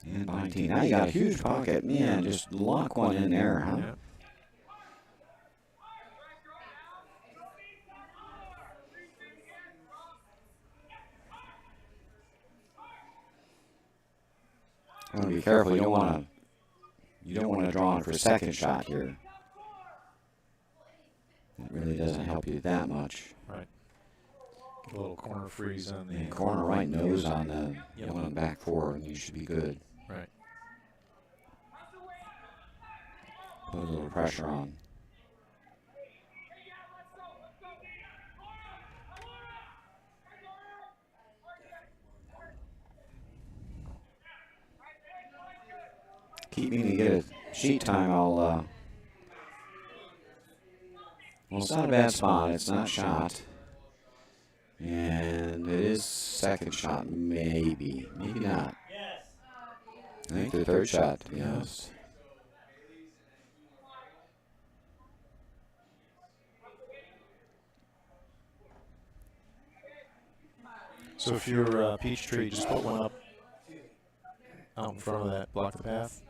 And 19. Now you got a huge pocket. Man, just lock one in there, huh? Yeah. Want to be careful. You don't want to draw on for second shot here. It really doesn't help you that much. Right. Get a little corner freeze on the And corner right nose on the Yep. one on the back four, and you should be good. Right. Put a little pressure on. Keep me to get a sheet time. Well, it's not a bad spot. It's not shot. And it is second shot, maybe. Maybe not. I think the third shot, to be honest. So if you're Peachtree, just put one up out in front of that, block the path.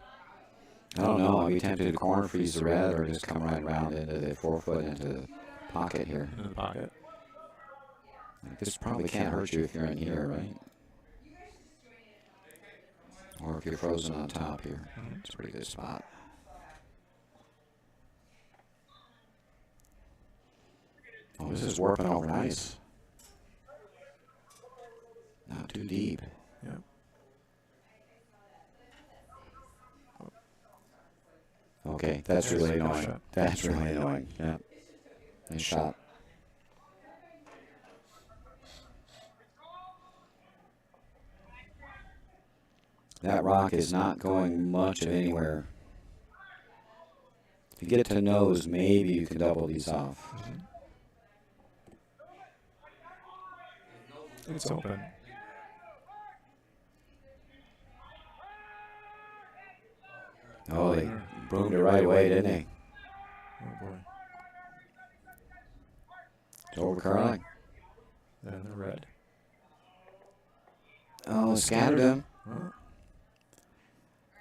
I don't know. I'd be tempted to corner freeze the red or just come right around into the 4 foot into the pocket here. In the pocket. This probably can't hurt you if you're in here, right? Or if you're frozen on top here. It's a pretty good spot. Oh, this is warping over nice. Not too deep. Yeah. Okay, that's really annoying. That's really annoying. Yeah. Nice shot. That rock is not going much of anywhere. If you get to nose, maybe you can double these off. It's open. Oh, they broomed it right away, didn't they? Oh boy. It's over curling. And the red. Oh, scattered him. Well,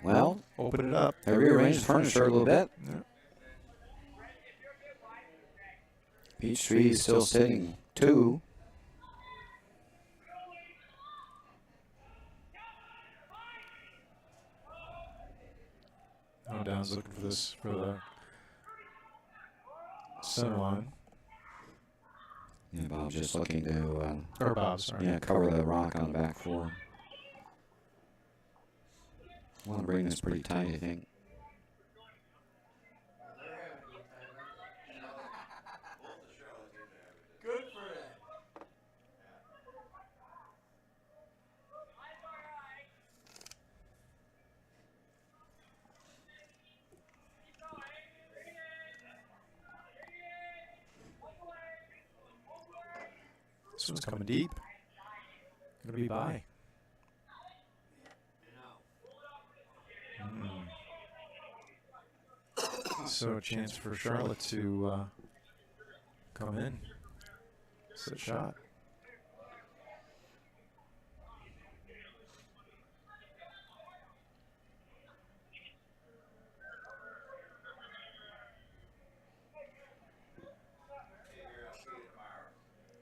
Well, open it up. they rearranged the furniture a little bit. Yeah. Peachtree is still sitting 2. Oh, Down's looking for this for the center line. Yeah, Bob's just looking to Or Bob, sorry. cover the rock on the back 4. Want to bring this pretty tight, I think. Good for that. This one's coming deep. Gonna be by. So a chance for Charlotte to come in. Set shot.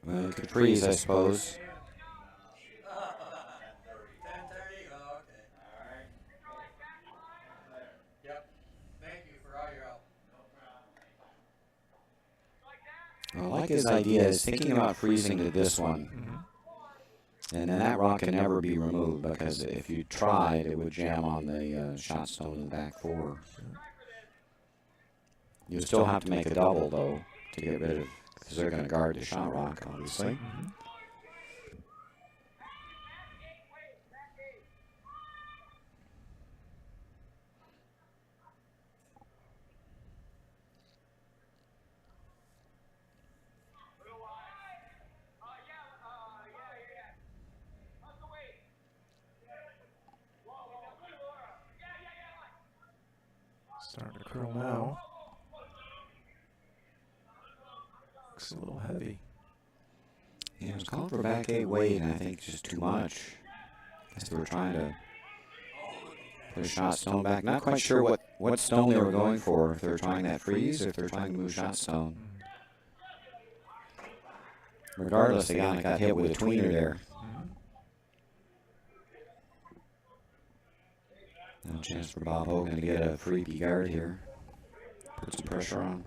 Well, you could freeze, I suppose. 10:30. Oh, okay. All right. Yep. Thank you for all your help. I like his idea is thinking about freezing to this one. And then that rock can never be removed because if you tried, it would jam on the shot stone in the back 4. You still have to make a double, though, to get rid of, because they're going to guard the shot rock, obviously. Starting to curl now. Looks a little heavy. Yeah, it was calling for back 8 weight, and I think just too much. I guess they were trying to put a shot stone back. Not quite sure what stone they were going for, if they were trying that freeze or if they were trying to move shot stone. Regardless, they got hit with a tweener there. No chance for Bob Hogan to get a freebie guard here. Put some pressure on.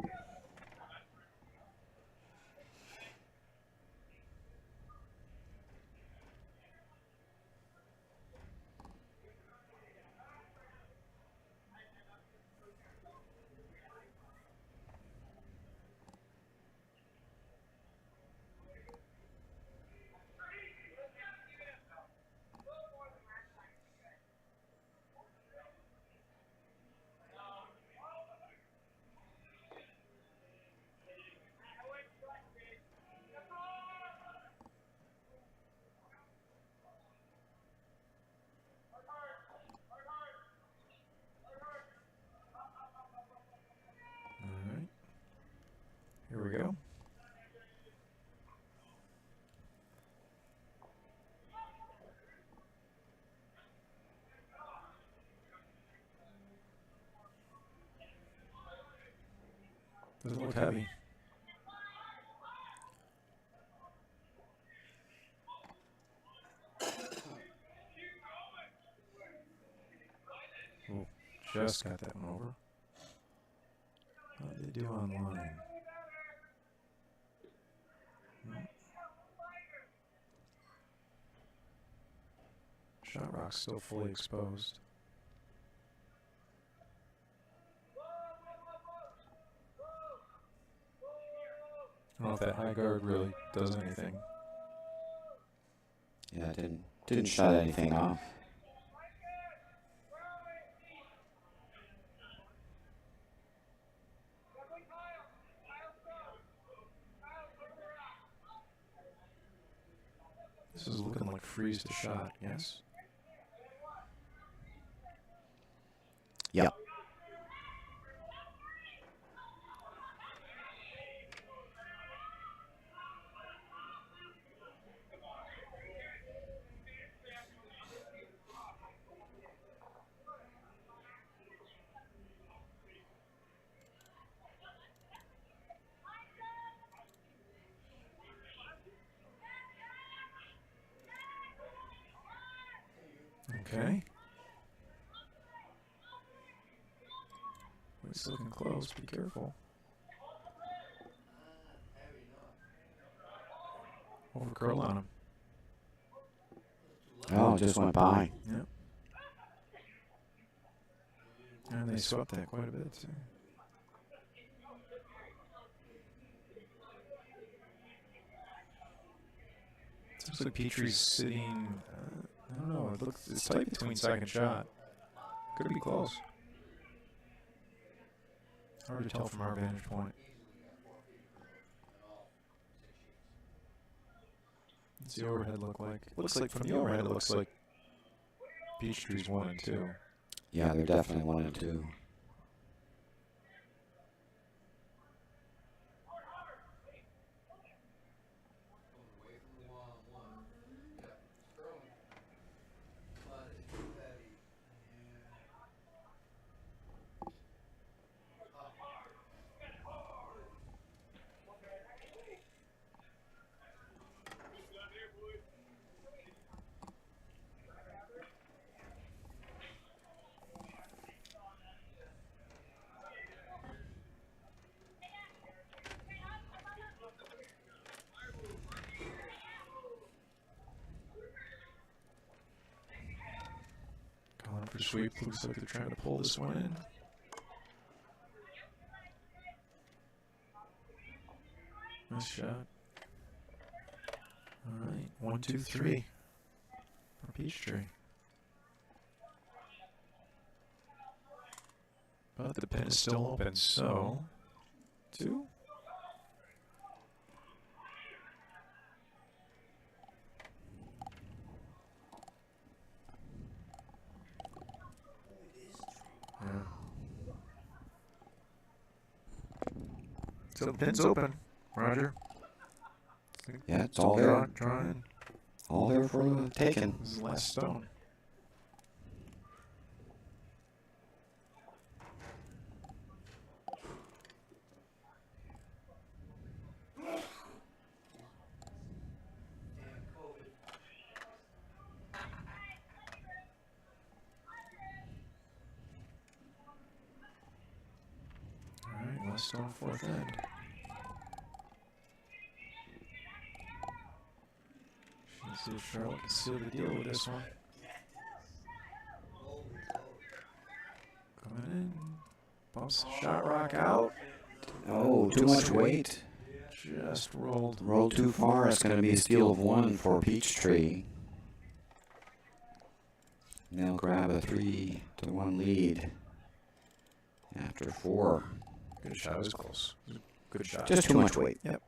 All right. Here we go. Doesn't look heavy. Oh, just got that one over. How did they do online? Shot rock's still fully exposed. I don't know if that high guard really does anything. Yeah, it didn't shut anything off. This is looking like freeze to shot, yes? Yep. Okay. It's looking close, be careful. Over curl on him. Oh, it just went by. Yep. And they swept that quite a bit, too. Seems like Petrie's sitting, I don't know, it's tight between second shot. Could be close. Hard to tell from our vantage point. What's the overhead look like? Looks like from the overhead, it looks like Peachtree's 1 and 2. Yeah, they're definitely 1 and 2. Calling for sweep. Looks like they're trying to pull this one in. Nice shot. All right, 1, 2, 3 for Peachtree. But the pin is still open, so 2. Yeah. So the pin's open, Roger. Yeah, it's all there. Trying. All there for the taking. This is the last stone. Stone fourth end. Let's see if Charlotte can seal the deal with this one. Coming in. Bumps the shot rock out. Oh, too much weight. Just rolled. Rolled too far. It's going to be a steal of 1 for Peachtree. And they'll grab a 3-1 lead after 4. Good shot. It was close. Good shot. Just too much weight. Yep.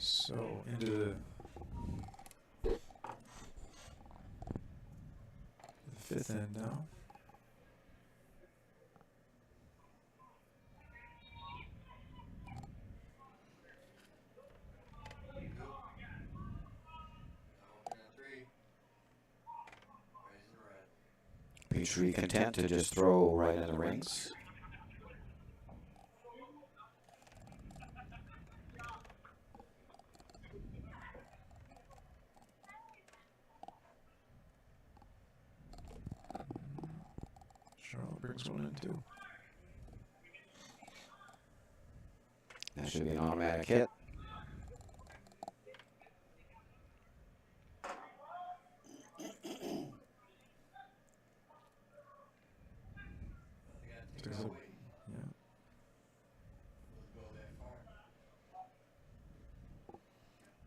So into the fifth end now. Peachtree content to just throw right in the rings. Charlotte brings one in too. That should be an automatic hit.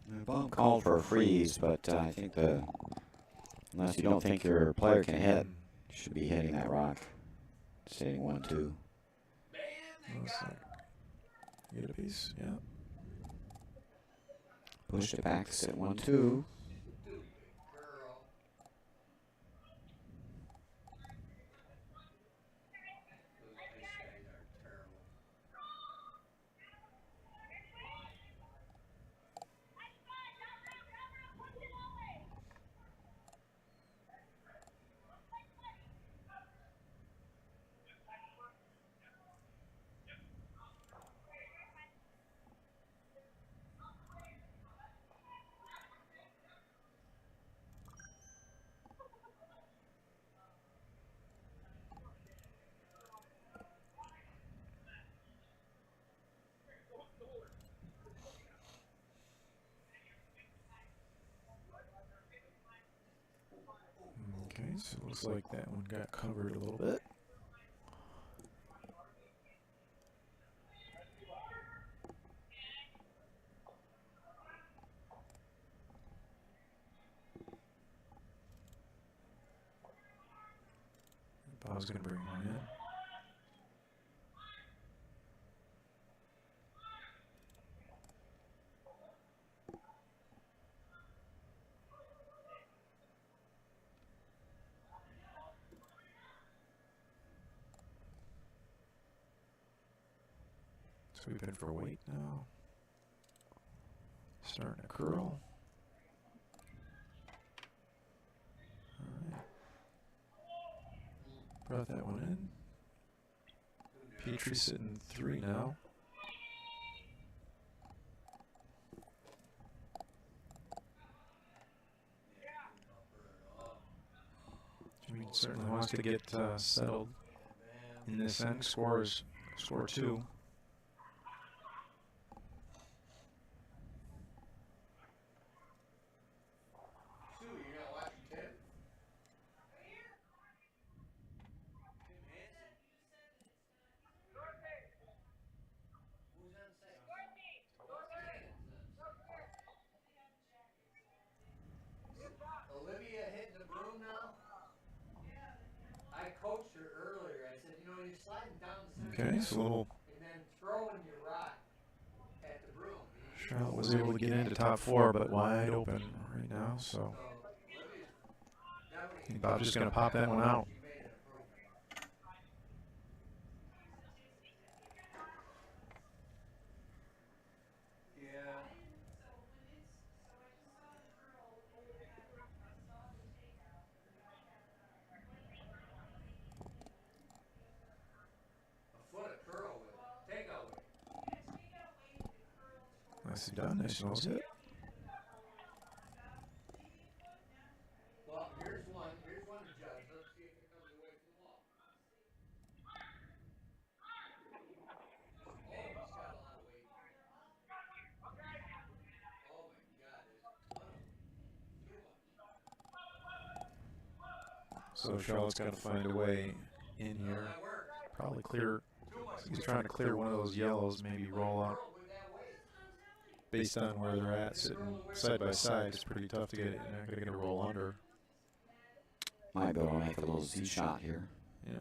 The bump called for a freeze, but I think unless you don't think your player can hit, you should be hitting that rock. Staying 1-2. Looks like get a piece, yeah. Pushed it back to sit 1-2. Okay, so it looks like that one got covered a little bit. Bob's going to bring one in. Sweeping for weight now. Starting to curl. Alright. Brought that one in. Petrie sitting 3 now. Jimmy certainly wants to get settled in this end. Score 2. Okay, so a little. Charlotte was able to get into top 4, but wide open right now. So I think Bob's just going to pop that one out. Nicely done. Nice nose hit. Well, here's one. Here's one to judge. Let's see if it comes away from the wall. Oh, he's got a lot of weight. Oh my God, there's a ton of weight. Too much. So Charlotte's got to find a way in here. That worked. Probably clear. He's trying to clear one of those yellows, maybe roll out. Based on where they're at, sitting side by side, it's pretty tough to get it. You're not going to get a roll under. Might be able to make a little Z shot here. Yeah.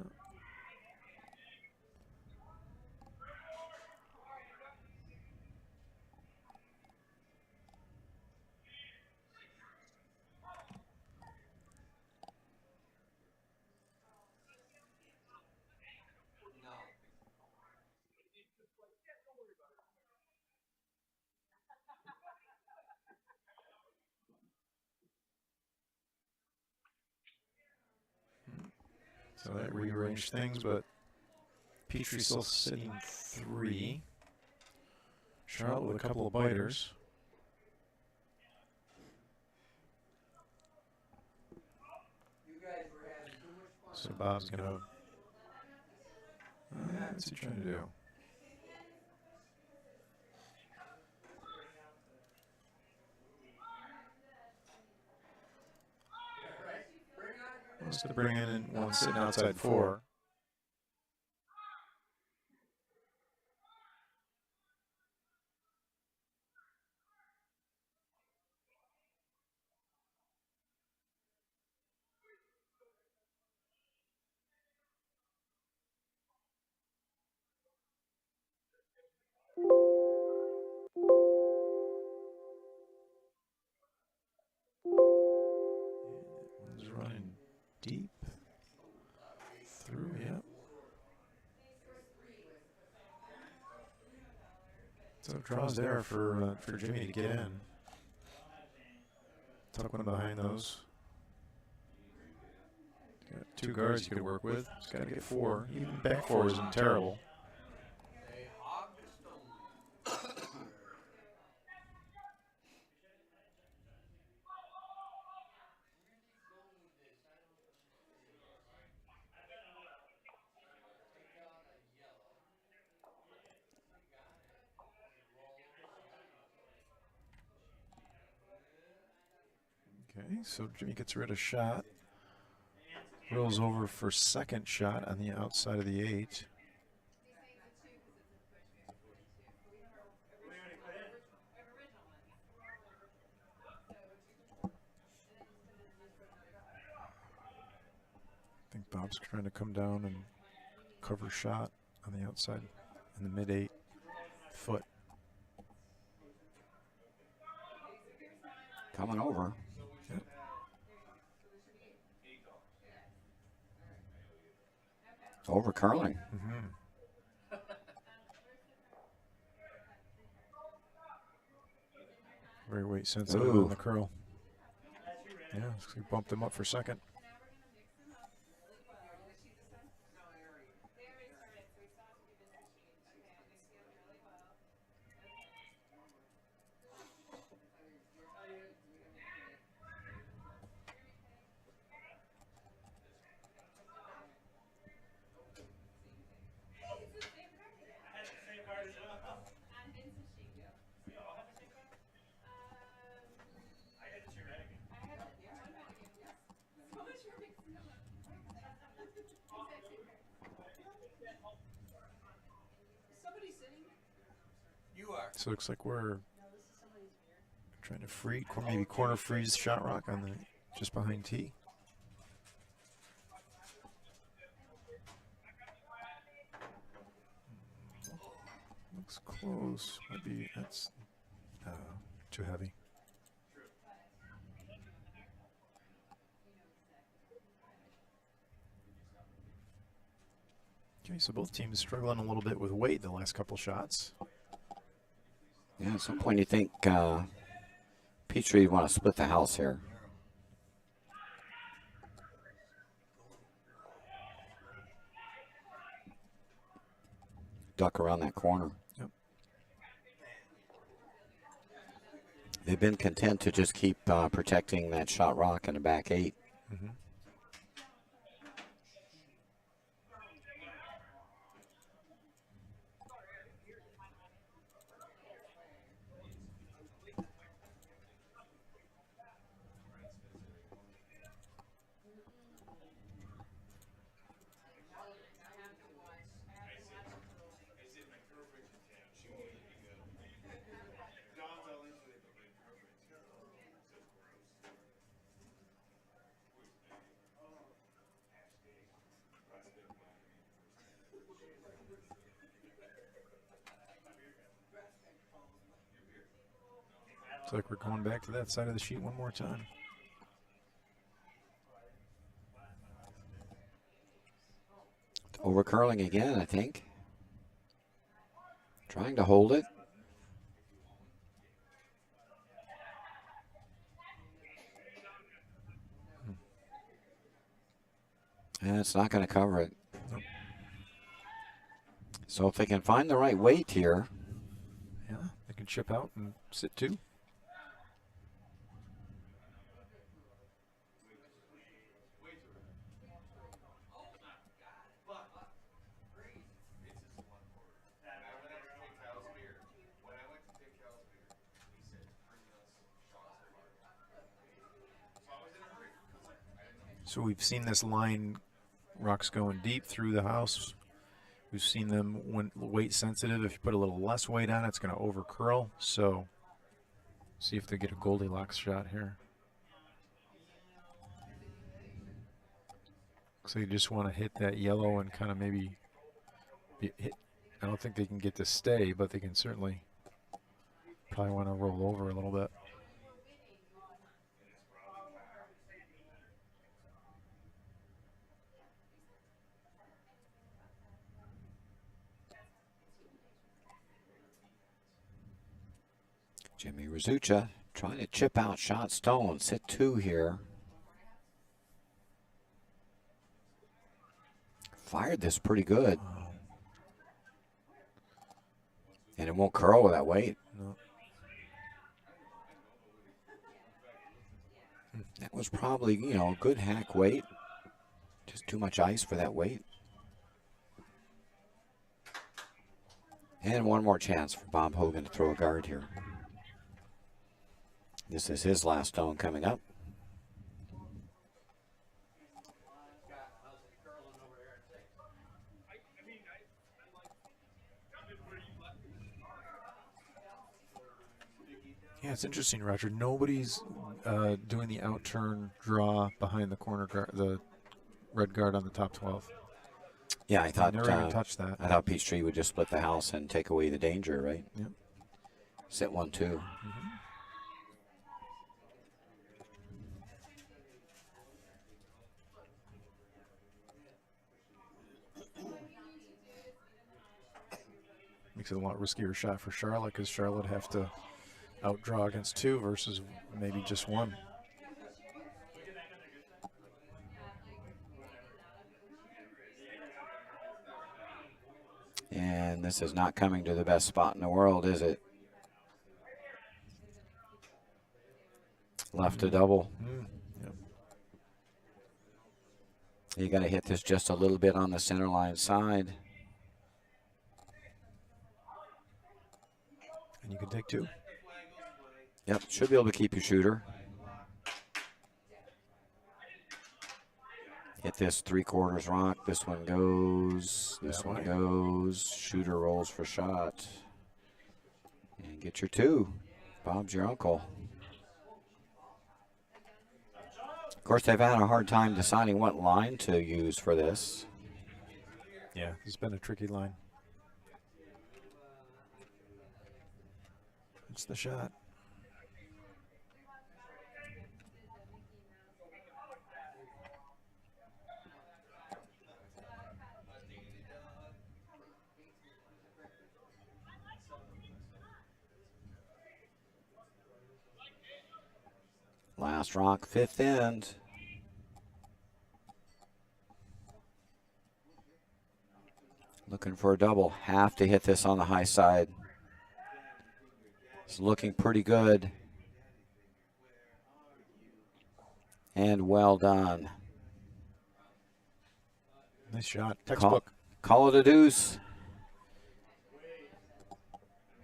So that rearranged things, but Petrie's still sitting 3. Charlotte with a couple of biters. So Bob's going to... what's he trying to do? Wants to bring in one sitting outside 4. One's running deep through, yeah. So draws there for Jimmy to get in. Tuck one behind those. Got 2 guards you could work with. He's got to get 4. Even back 4 isn't terrible. Okay, so Jimmy gets rid of shot. Rolls over for second shot on the outside of the 8. I think Bob's trying to come down and cover shot on the outside in the mid 8 foot. Coming over. Yep. Over curling. Very weight sensitive on the curl. Yeah, so he bumped him up for second. So it looks like we're trying to maybe corner freeze shot rock on the just behind tee. Looks close. Might be, that's too heavy. Okay, so both teams struggling a little bit with weight the last couple shots. Yeah, at some point you think Petrie would want to split the house here. Duck around that corner. Yep. They've been content to just keep protecting that shot rock in the back 8. Mm-hmm. Looks like we're going back to that side of the sheet one more time. Over curling again, I think. Trying to hold it. And it's not going to cover it. Nope. So if they can find the right weight here. Yeah, they can chip out and sit 2. So we've seen this line, rocks going deep through the house. We've seen them when weight sensitive. If you put a little less weight on it, it's going to over curl. So see if they get a Goldilocks shot here. So you just want to hit that yellow and kind of maybe hit. I don't think they can get to stay, but they can certainly probably want to roll over a little bit. Jimmy Rizzucha trying to chip out shot stone. Sit 2 here. Fired this pretty good. And it won't curl with that weight. No. That was probably, you know, a good hack weight. Just too much ice for that weight. And one more chance for Bob Hogan to throw a guard here. This is his last stone coming up. Yeah, it's interesting, Roger. Nobody's doing the outturn draw behind the corner guard, the red guard on the top 12. Yeah, I thought never even touched that. I thought Peachtree would just split the house and take away the danger, right? Yep. Sit 1-2. Makes it a lot riskier shot for Charlotte because Charlotte have to outdraw against 2 versus maybe just 1. And this is not coming to the best spot in the world, is it? Left to double. Yep. You got to hit this just a little bit on the center line side. And you can take 2. Yep, should be able to keep your shooter. Hit this 3/4 rock. This one goes. This one goes. Shooter rolls for shot. And get your 2. Bob's your uncle. Of course, they've had a hard time deciding what line to use for this. Yeah, it's been a tricky line. That's the shot. Last rock, fifth end. Looking for a double. Have to hit this on the high side. It's looking pretty good. And well done. Nice shot. Textbook. Call it a deuce.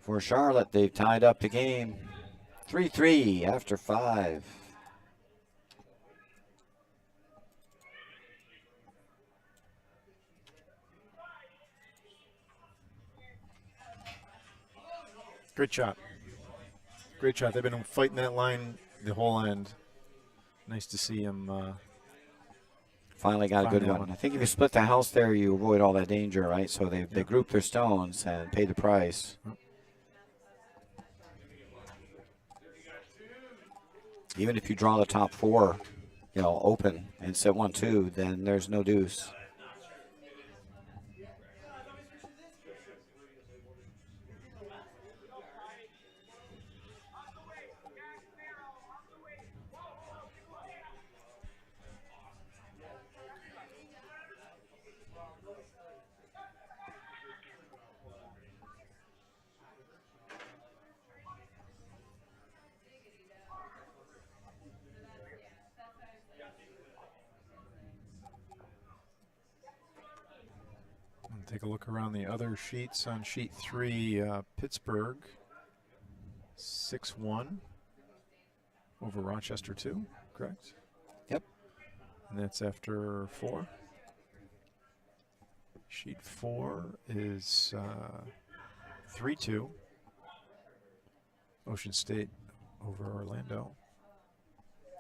For Charlotte, they've tied up the game. 3-3 after 5. Great shot. Great shot. They've been fighting that line the whole end. Nice to see him. Finally got a good that one. I think if you split the house there, you avoid all that danger, right? So they grouped their stones and paid the price. Even if you draw the top 4, open and set 1-2, then there's no deuce. Take a look around the other sheets. On sheet 3, Pittsburgh 6-1 over Rochester 2, correct? Yep. And that's after 4. Sheet 4 is 3-2 Ocean State over Orlando,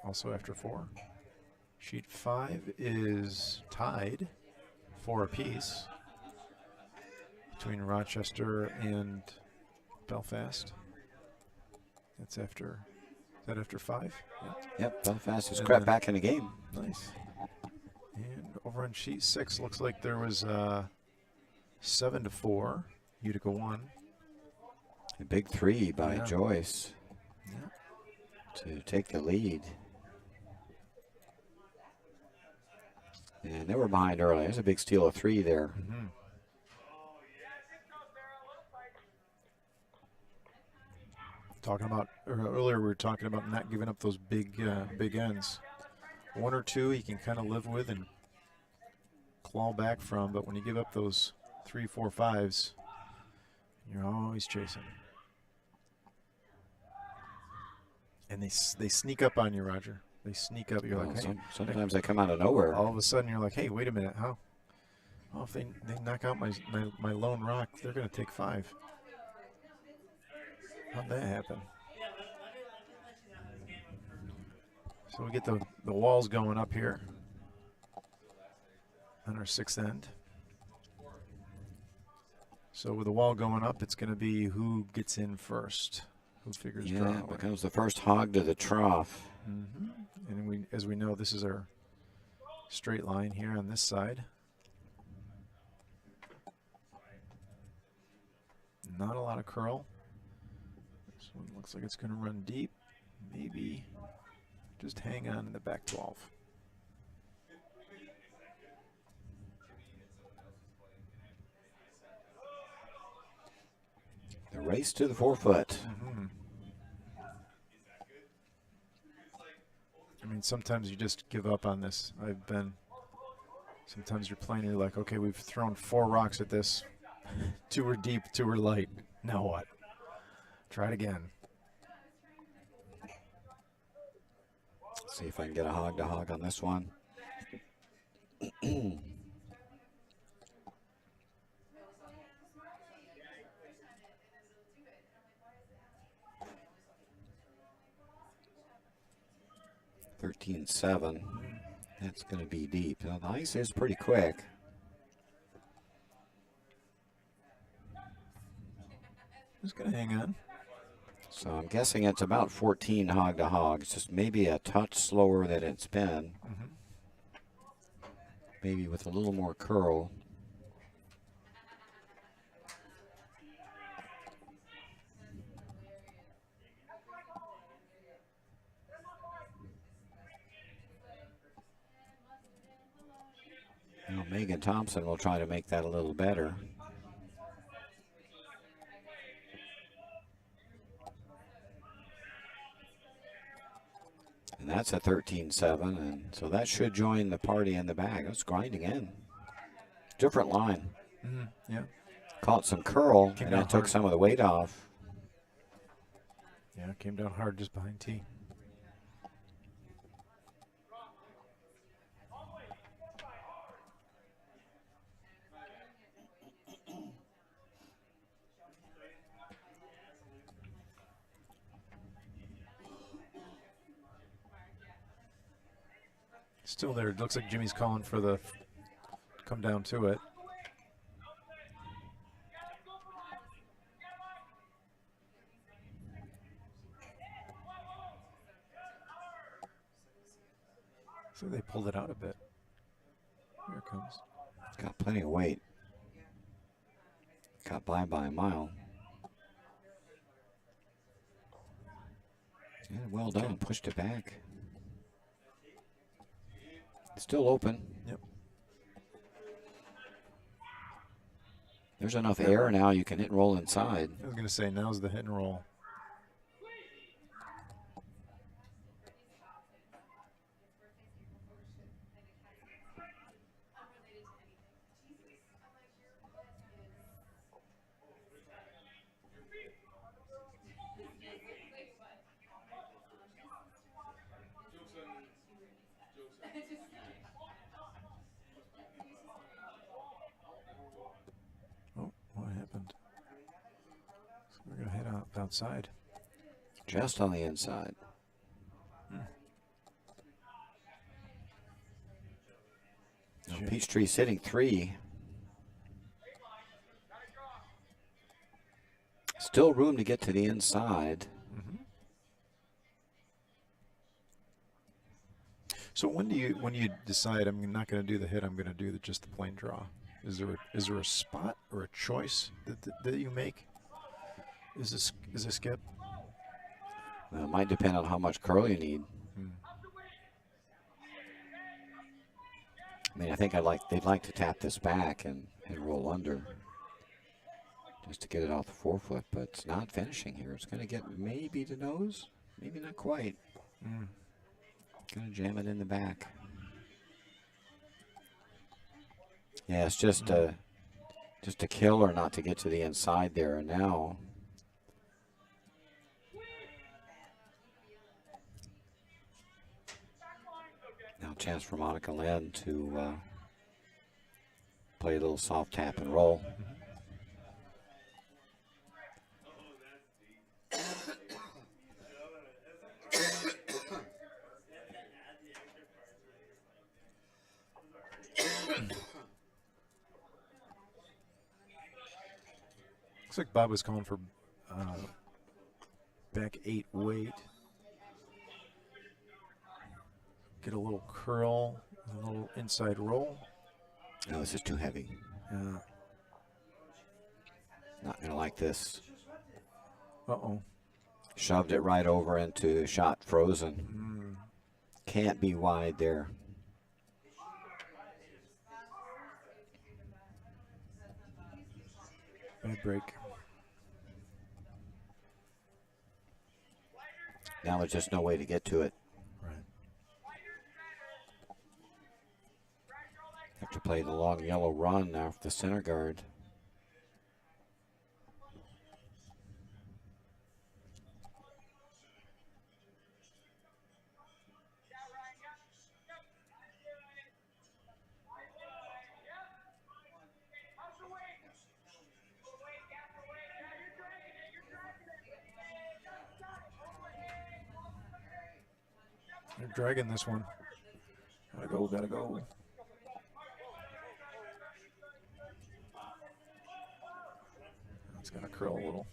also after 4. Sheet 5 is tied 4 apiece between Rochester and Belfast. That's after, is that after 5? Yeah. Yep, Belfast has crept back in the game. Nice. And over on sheet 6, looks like there was 7-4, Utica 1. A big 3 by Joyce Yeah. to take the lead. And they were behind early. There's a big steal of 3 there. Mm-hmm. Talking about earlier, we were talking about not giving up those big ends. 1 or 2 you can kind of live with and claw back from, but when you give up those 3, 4, 5s, you're always chasing. And they sneak up on you, Roger. They sneak up. You're like, hey. Sometimes they come out of nowhere. All of a sudden, you're like, hey, wait a minute. How? Oh, if they knock out my lone rock, they're going to take 5. How'd that happen? So we get the walls going up here on our 6th end. So with the wall going up, it's going to be who gets in first, who figures draw. Yeah, it becomes the first hog to the trough. Mm-hmm. And as we know, this is our straight line here on this side. Not a lot of curl. This one looks like it's going to run deep. Maybe just hang on in the back 12. The race to the 4-foot. Mm-hmm. I mean, sometimes you just give up on this. Sometimes you're playing, you're like, okay, we've thrown 4 rocks at this. 2 are deep, 2 are light. Now what? Try it again. See if I can get a hog to hog on this one. (13-7). That's going to be deep. Now, the ice is pretty quick. Just going to hang on. So I'm guessing it's about 14 hog to hog. It's just maybe a touch slower than it's been. Maybe with a little more curl. Well, Megan Thompson will try to make that a little better. And that's a 13-7, and so that should join the party in the bag. It's grinding in. Different line. Yeah. Caught some curl, Came and down that took hard. some of the weight off. Yeah, came down hard just behind T. Still there. It looks like Jimmy's calling for the come down to it. So they pulled it out a bit. Here it comes. Got plenty of weight. Got by a mile. Yeah, well done. Pushed it back. Still open. Yep. There's enough air now you can hit and roll inside. I was going to say, now's the hit and roll. Oh, what happened? So we're going to head outside. Just on the inside. Peachtree sitting 3. Still room to get to the inside. So when you decide I'm not going to do the hit, I'm going to do just the plain draw? Is there a spot or a choice that you make? Is a skip? Well, it might depend on how much curl you need. I mean, I think they'd like to tap this back and roll under just to get it off the forefoot, but it's not finishing here. It's going to get maybe the nose, maybe not quite. Going to jam it in the back. Yeah, it's just a kill or not to get to the inside there. And now chance for Monica Lynn to play a little soft tap and roll. Looks like Bob was calling for back 8 weight. Get a little curl, a little inside roll. No, this is too heavy. Not going to like this. Uh-oh. Shoved it right over into shot frozen. Can't be wide there. Bad break. Now there's just no way to get to it. Right. Have to play the long yellow run now for the center guard. They're dragging this one. Gotta go. It's gonna curl a little.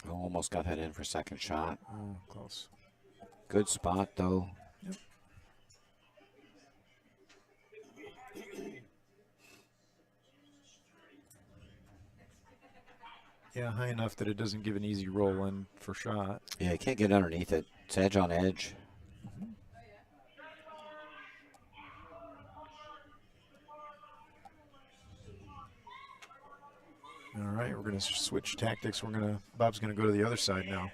Oh, almost got that in for second shot. Oh, close. Good spot, though. Yep. Yeah, high enough that it doesn't give an easy roll in for shot. Yeah, you can't get underneath it. It's edge on edge. All right, we're going to switch tactics. Bob's going to go to the other side now.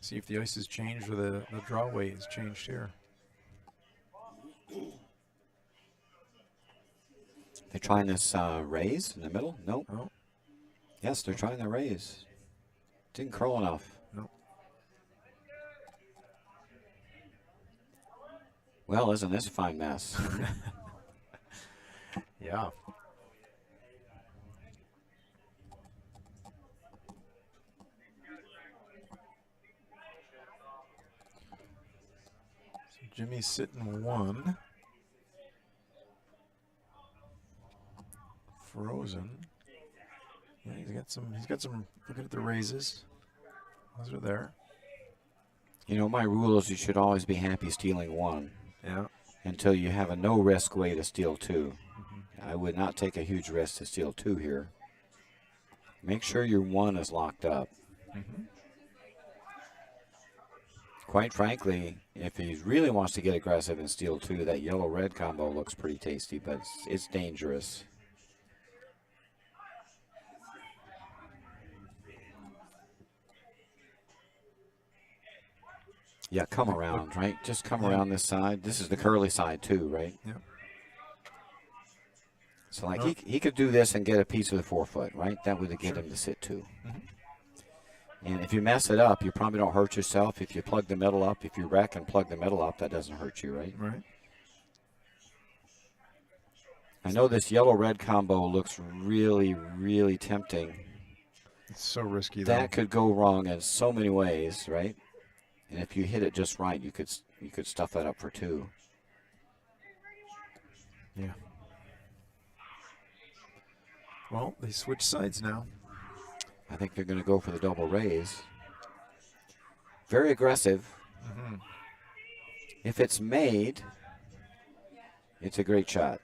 See if the ice has changed or the draw weight has changed here. They're trying this raise in the middle? Nope. Oh, Yes, they're trying the raise. Didn't curl enough. no. Well, isn't this a fine mess? Yeah. So Jimmy's sitting 1. Frozen. Yeah, he's got some looking at the raises. Those are there. You know, my rule is you should always be happy stealing 1 Yeah. until you have a no-risk way to steal 2. I would not take a huge risk to steal 2 here. Make sure your 1 is locked up. Quite frankly, if he really wants to get aggressive and steal 2, that yellow-red combo looks pretty tasty, but it's dangerous. Yeah, come around, right? Just come around this side. This is the curly side too, right? Yeah. So like he could do this and get a piece of the 4-foot, right? That would get him to sit 2. And if you mess it up, you probably don't hurt yourself. If you plug the middle up, if you wreck and plug the middle up, that doesn't hurt you, right? Right. I know this yellow-red combo looks really, really tempting. It's so risky, though. That could go wrong in so many ways, right? And if you hit it just right, you could stuff that up for 2. Yeah. Well, they switch sides now. I think they're going to go for the double raise. Very aggressive. If it's made, it's a great shot.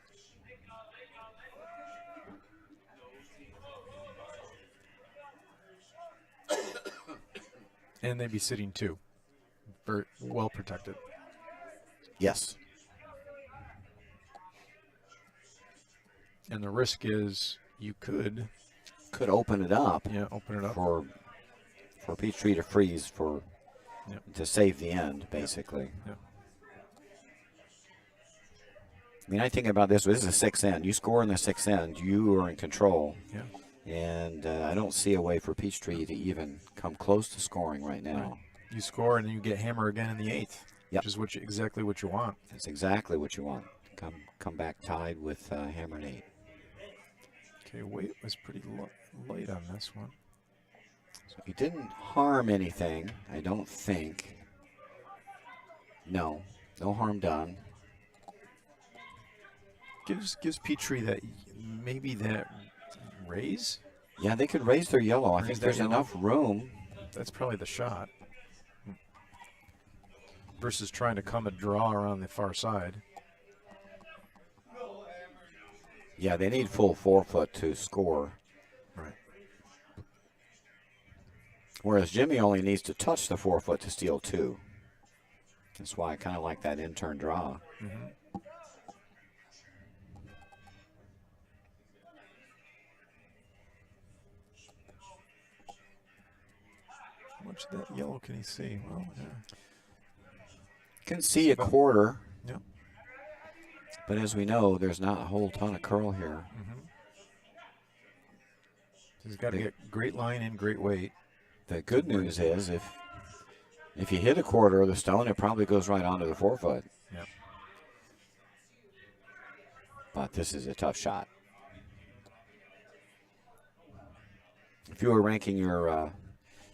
And they'd be sitting 2. Very well protected. Yes. And the risk is you could Open it up. Yeah, open it up. For Peachtree to freeze to save the end, basically. Yeah. I mean, I think about this. This is a 6th end. You score in the 6th end, you are in control. Yeah. And I don't see a way for Peachtree to even come close to scoring right now. Right. You score and then you get hammer again in the 8th, Yep. which is exactly what you want. That's exactly what you want. Come back tied with hammer and 8. Okay, weight was pretty light on this one. So he didn't harm anything, I don't think. No harm done. Gives Peachtree that raise. Yeah, they could raise their yellow. I Raise think that there's yellow. enough room. That's probably the shot. Versus trying to come a draw around the far side. Yeah, they need full 4-foot to score. Right. Whereas Jimmy only needs to touch the 4-foot to steal 2. That's why I kind of like that in-turn draw. How much of that yellow can he see? Well, yeah. Can see a quarter. Yeah. But as we know, there's not a whole ton of curl here. He's got to get great line and great weight. The good news is if you hit a quarter of the stone, it probably goes right onto the 4-foot. Yeah. But this is a tough shot. If you were ranking your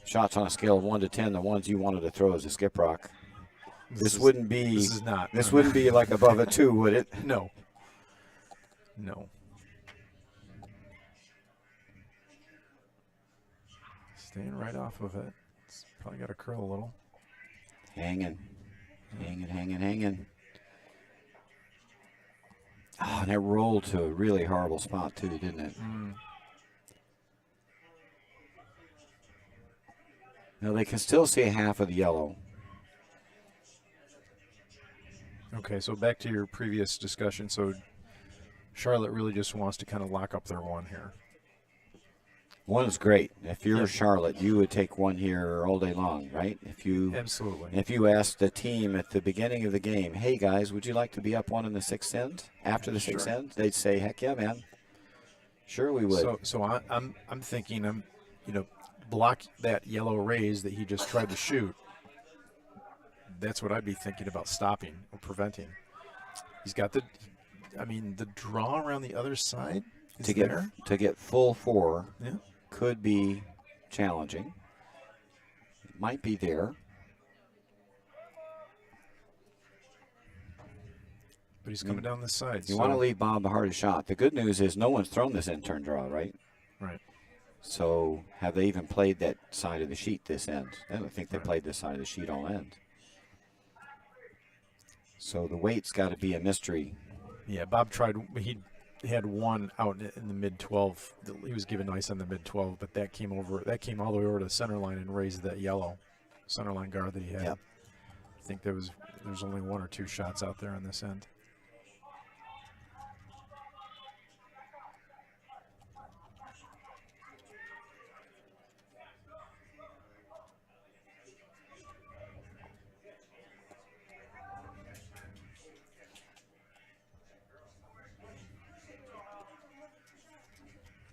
shots on a scale of 1 to 10, the ones you wanted to throw as a skip rock, This wouldn't be. This is not. This wouldn't be like above a 2, would it? No. No. Staying right off of it. It's probably got to curl a little. Hanging. Hanging, hanging, hanging. Oh, and it rolled to a really horrible spot, too, didn't it? Now, they can still see half of the yellow. Okay, so back to your previous discussion. So Charlotte really just wants to kind of lock up their 1 here. 1 is great. If you're Yep. Charlotte, you would take 1 here all day long, right? Absolutely. If you asked the team at the beginning of the game, hey guys, would you like to be up 1 in the 6th end? After the 6th end, they'd say, heck yeah, man. Sure, we would. So I'm thinking block that yellow raise that he just tried to shoot. That's what I'd be thinking about stopping or preventing. He's got the draw around the other side is there. To get full 4 Yeah. could be challenging. It might be there. But he's coming down this side. You want to leave Bob the hardest shot. The good news is no one's thrown this in turn draw, right? Right. So have they even played that side of the sheet this end? I don't think they played this side of the sheet all end. So the weight's got to be a mystery. Yeah, Bob tried. He had 1 out in the mid-12. He was given ice on the mid-12, but that came all the way over to the center line and raised that yellow center line guard that he had. Yep. I think there's only 1 or 2 shots out there on this end.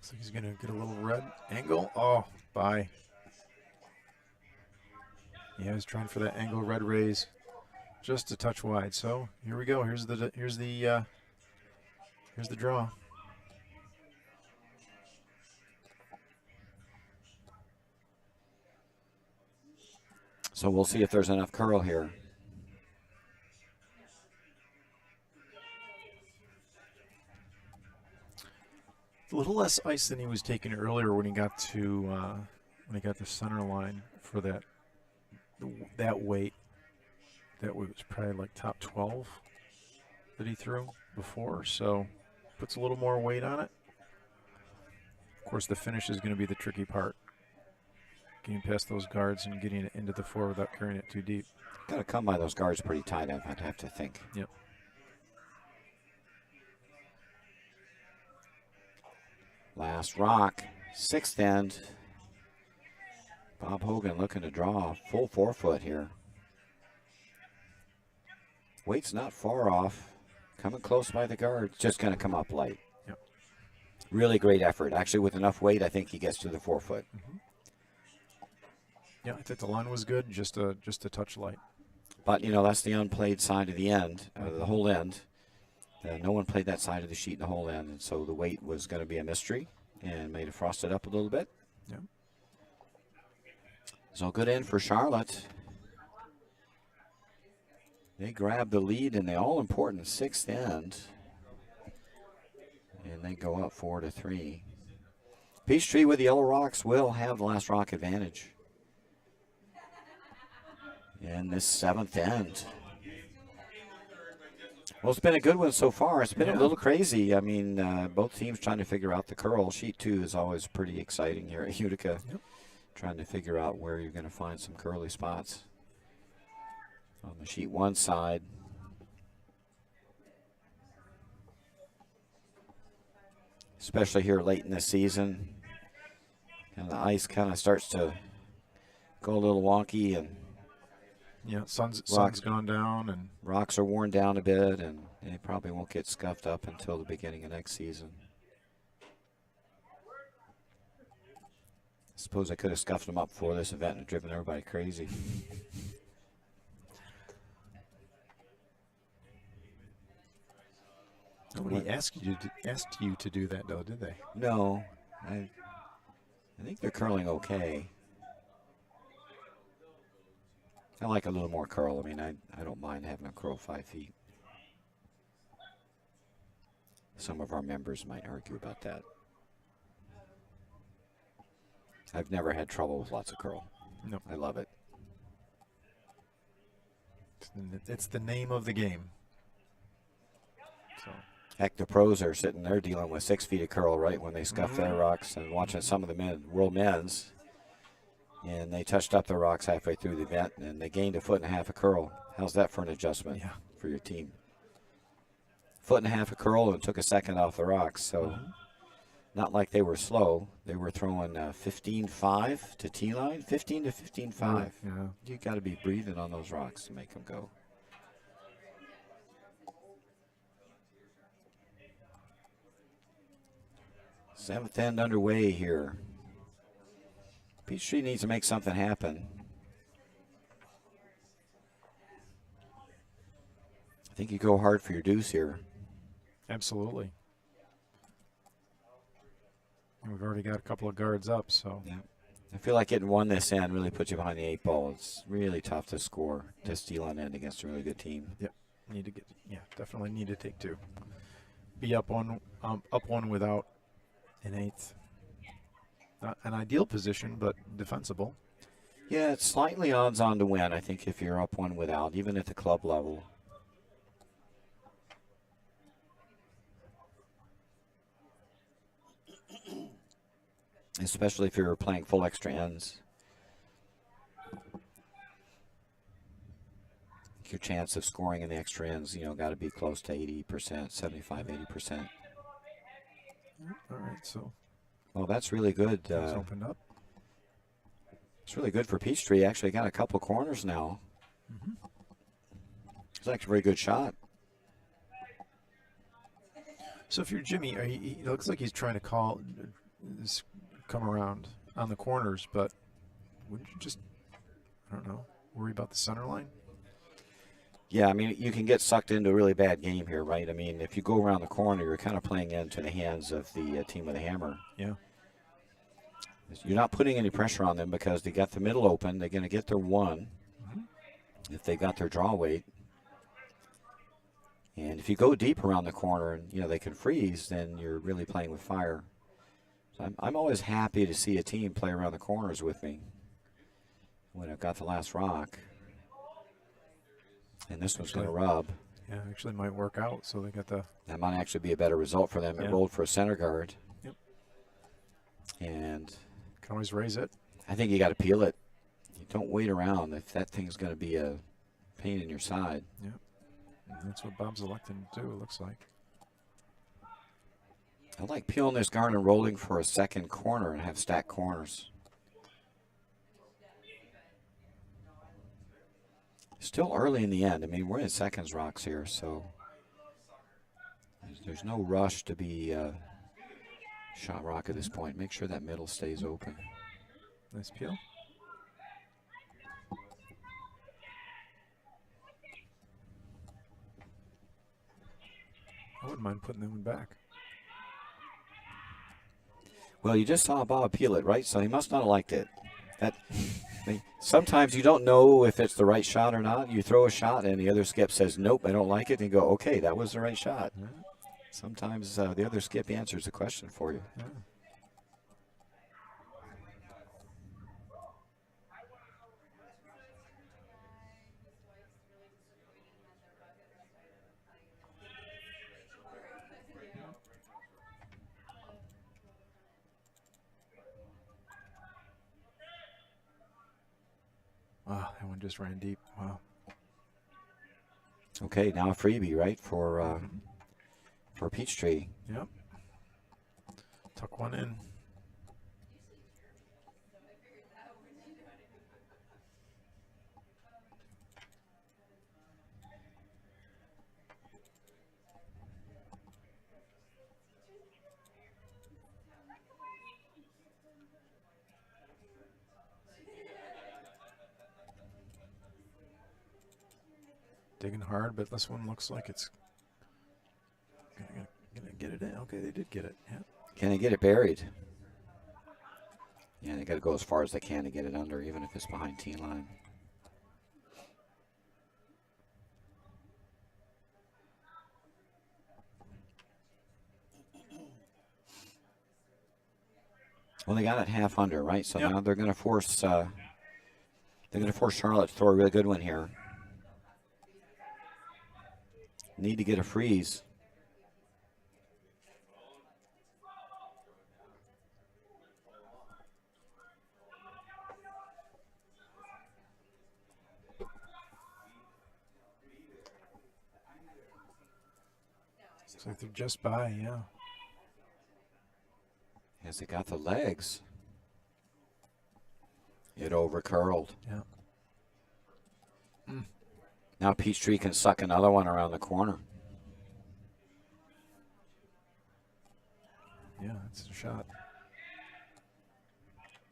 So he's going to get a little red angle. Oh, bye. Yeah, he's trying for that angle red raise, just a touch wide. So here we go. Here's the draw. So we'll see if there's enough curl here. A little less ice than he was taking earlier when he got to the center line for that weight. That was probably like top 12 that he threw before, so puts a little more weight on it. Of course, the finish is going to be the tricky part. Getting past those guards and getting it into the 4 without carrying it too deep. Got to come by those guards pretty tight, I'd have to think. Yep. Last rock, 6th end. Bob Hogan looking to draw a full 4-foot here. Weight's not far off. Coming close by the guard. Just going to come up light. Yep. Really great effort. Actually, with enough weight, I think he gets to the 4-foot. Mm-hmm. Yeah, I think the line was good. Just a touch light. But, that's the unplayed side of the end, the whole end. No one played that side of the sheet the whole end, and so the weight was going to be a mystery and made it frosted up a little bit. Yeah. So good end for Charlotte. They grab the lead in the all-important 6th end, and they go up 4-3. Peachtree with the yellow rocks will have the last rock advantage in this 7th end. Well, it's been a good one so far. It's been a little crazy. I mean, both teams trying to figure out the curl. Sheet 2 is always pretty exciting here at Utica. Yep. Trying to figure out where you're going to find some curly spots. On the sheet 1 side, especially here late in the season, and the ice kind of starts to go a little wonky, and sun's gone down, and rocks are worn down a bit, and they probably won't get scuffed up until the beginning of next season. I suppose I could have scuffed them up before this event and driven everybody crazy. Nobody asked you to do that, though, did they? No, I think they're curling okay. I like a little more curl. I mean, I don't mind having a curl 5 feet. Some of our members might argue about that. I've never had trouble with lots of curl. No. I love it. It's the name of the game. So. Heck, the pros are sitting there dealing with 6 feet of curl right when they scuff their rocks, and watching some of the world men's. And they touched up their rocks halfway through the event, and they gained 1.5 feet of curl. How's that for an adjustment for your team? 1.5 feet of curl and took a second off the rocks. So not like they were slow. They were throwing 15.5 to T-line, 15 to 15.5. Yeah. You got to be breathing on those rocks to make them go. Seventh end underway here. Peachtree needs to make something happen. I think you go hard for your deuce here. Absolutely. And we've already got a couple of guards up, so. Yeah. I feel like getting one this end really puts you behind the 8 ball. It's really tough to score, to steal an end against a really good team. Yep. Definitely need to take 2. Be up one without an 8th. Not an ideal position, but defensible. Yeah, it's slightly odds-on to win, I think, if you're up 1 without, even at the club level. Especially if you're playing full extra ends. Your chance of scoring in the extra ends, got to be close to 80%, 75, 80%. All right, so. Well, that's really good. It's opened up. It's really good for Peachtree. Actually got a couple corners now. It's actually a very good shot. So if you're Jimmy, it looks like he's trying to come around on the corners, but wouldn't you just, I don't know, worry about the center line? Yeah, I mean, you can get sucked into a really bad game here, right? I mean, if you go around the corner, you're kind of playing into the hands of the team with a hammer. Yeah. You're not putting any pressure on them because they got the middle open. They're going to get their 1 if they got their draw weight. And if you go deep around the corner and, they can freeze, then you're really playing with fire. So I'm always happy to see a team play around the corners with me when I've got the last rock. And this one's going to rub. Yeah, actually might work out. So they got the. That might actually be a better result for them. It rolled for a center guard. Yep. And can always raise it. I think you got to peel it. You don't wait around if that thing's going to be a pain in your side. Yep. And that's what Bob's electing to do, it looks like. I like peeling this guard and rolling for a second corner and have stacked corners. Still early in the end. I mean, we're in seconds rocks here, so there's no rush to be shot rock at this point. Make sure that middle stays open. Nice peel. I wouldn't mind putting that one back. Well, you just saw Bob peel it, right? So he must not have liked it. Sometimes you don't know if it's the right shot or not. You throw a shot and the other skip says, nope, I don't like it. And you go, okay, that was the right shot. Yeah. Sometimes the other skip answers the question for you. Yeah. Wow, that one just ran deep. Wow. Okay, now a freebie, right, for Peachtree. Yep. Tuck one in. Digging hard, but this one looks like it's gonna get it in. Okay, they did get it. Yeah. Can they get it buried? Yeah, they got to go as far as they can to get it under, even if it's behind T line. Well, they got it half under, right? So Yep. now they're going to force Charlotte to throw a really good one here. Need to get a freeze. Looks like they're just by, yeah. As they got the legs. It over curled. Yeah. Now Peachtree can suck another one around the corner. Yeah, it's a shot.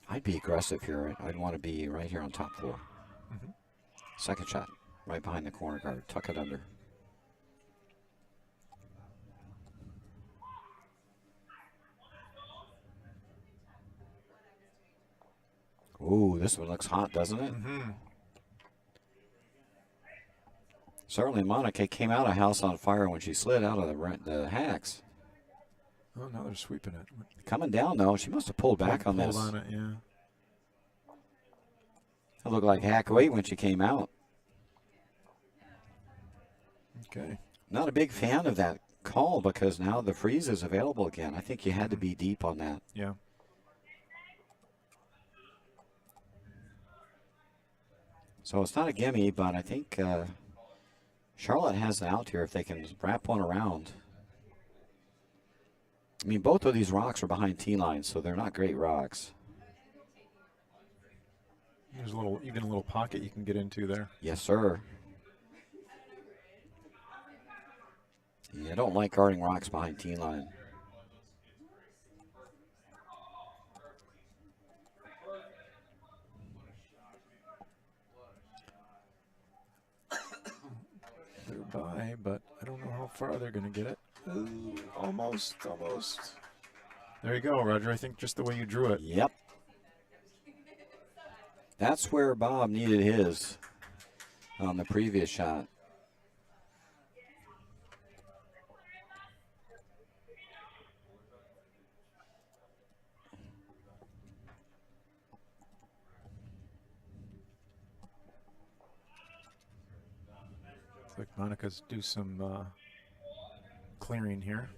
I'd be aggressive here. I'd want to be right here on top floor. Second shot, right behind the corner guard. Tuck it under. Ooh, this one looks hot, doesn't it? Certainly Monica came out of House on Fire when she slid out of the hacks. Oh, now they're sweeping it. Coming down, though, she must have pulled back on this. Pulled on it, yeah. It looked like hack weight when she came out. Okay. Not a big fan of that call because now the freeze is available again. I think you had to be deep on that. Yeah. So it's not a gimme, but I think Charlotte has an out here if they can wrap one around. I mean, both of these rocks are behind tee lines, so they're not great rocks. There's even a little pocket you can get into there. Yes, sir. Yeah, I don't like guarding rocks behind tee line. They're by, but I don't know how far they're going to get it. Ooh, almost. There you go, Roger. I think just the way you drew it. Yep. That's where Bob needed his on the previous shot. Looks like Monica's do some clearing here.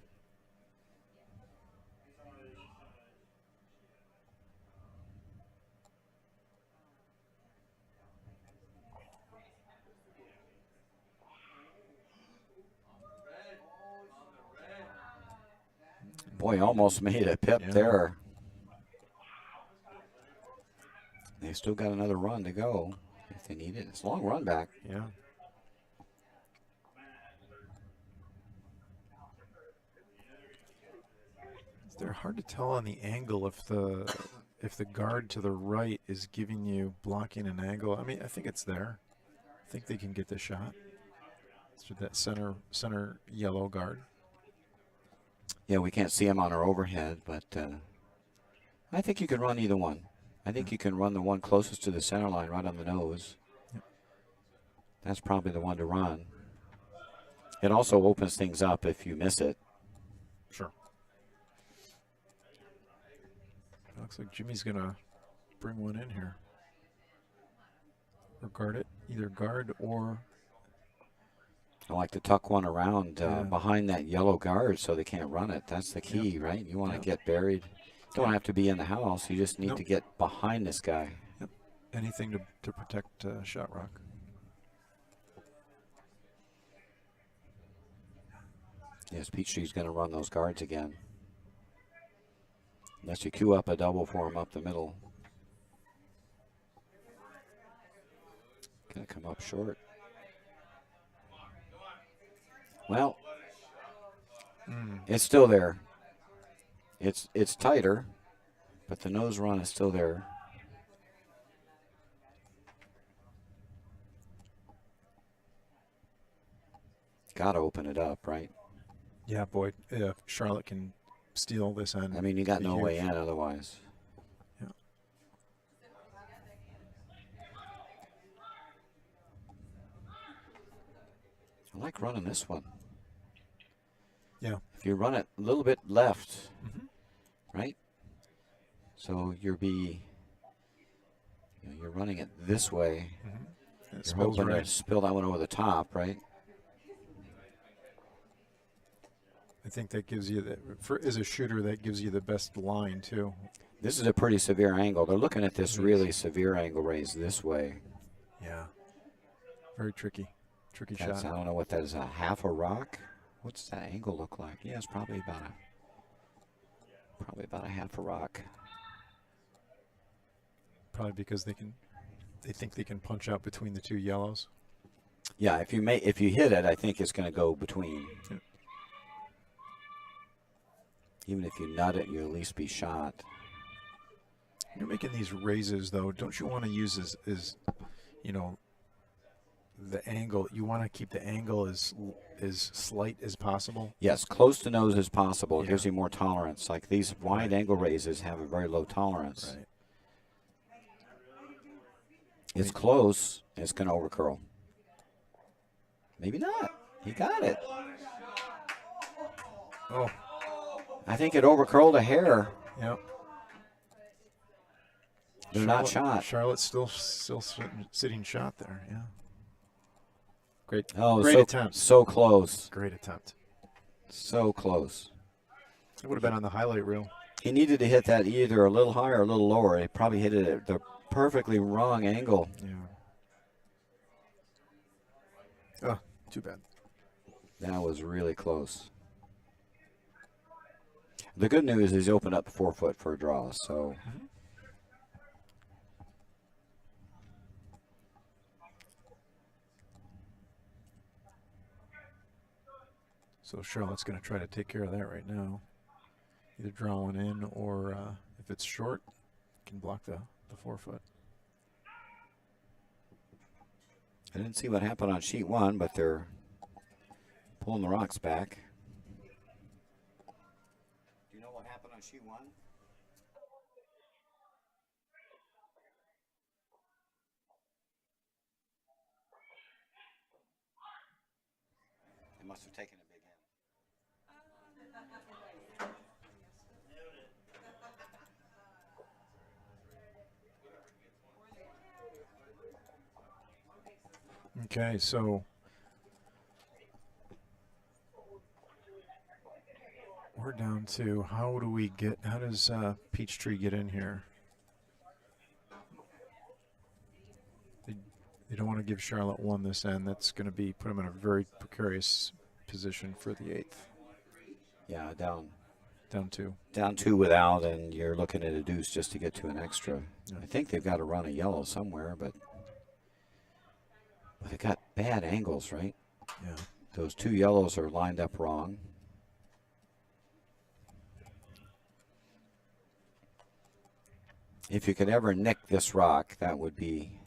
Boy, almost made a pip there. They still got another run to go if they need it. It's a long run back. Yeah. They're hard to tell on the angle if the guard to the right is giving you blocking an angle. I mean, I think it's there. I think they can get the shot. It's with that center yellow guard. Yeah, we can't see him on our overhead, but I think you can run either one. I think you can run the one closest to the center line right on the nose. Yep. That's probably the one to run. It also opens things up if you miss it. Sure. Looks like Jimmy's going to bring one in here. Or guard it. Either guard or... I like to tuck one around behind that yellow guard so they can't run it. That's the key, right? You want to get buried. Don't have to be in the house. You just need to get behind this guy. Yep. Anything to protect shot rock. Yes, Peachtree's going to run those guards again. Unless you queue up a double for him up the middle. Going to come up short. Well, it's still there. It's tighter, but the nose run is still there. Got to open it up, right? Yeah, boy. If Charlotte can steal this end. I mean, you got no way in otherwise. Yeah. I like running this one. Yeah. If you run it a little bit left, right? So you're running it this way. It You're spills hoping right. to spill that one over the top, right? I think that gives you as a shooter, that gives you the best line too. This is a pretty severe angle. They're looking at this It is. really severe angle raised this way. Yeah. Very tricky. Tricky That's, shot. I don't know what that is, a half a rock? What's that angle look like? Yeah, it's probably about a half a rock. Probably because they think they can punch out between the two yellows. Yeah, if you hit it, I think it's going to go between. Yeah. Even if you nut it, you'll at least be shot. You're making these raises, though. Don't you want to use the angle? You want to keep the angle as slight as possible. Yes, close to nose as possible. It Yeah. gives you more tolerance. Like these wide angle raises have a very low tolerance. Right. It's close. It's going to overcurl. Maybe not. He got it. Oh. I think it overcurled a hair. Yep. They're not shot. Charlotte's still sitting shot there. Yeah. Great. Oh, great attempt. So close. Great attempt. So close. It would have been on the highlight reel. He needed to hit that either a little higher or a little lower. He probably hit it at the perfectly wrong angle. Yeah. Oh, too bad. That was really close. The good news is he opened up 4 foot for a draw, so. So Charlotte's going to try to take care of that right now. Either draw one in or if it's short, can block the 4 foot. I didn't see what happened on sheet 1, but they're pulling the rocks back. Do you know what happened on sheet 1? They must have taken a big hit. Okay, so we're down to how does Peachtree get in here? They don't want to give Charlotte one this end. That's going to put them in a very precarious position for the 8th. Yeah, down Down 2. Down 2 without, and you're looking at a deuce just to get to an extra. Yeah. I think they've got to run a yellow somewhere, but they got bad angles, right? Yeah. Those 2 yellows are lined up wrong. If you could ever nick this rock, that would be,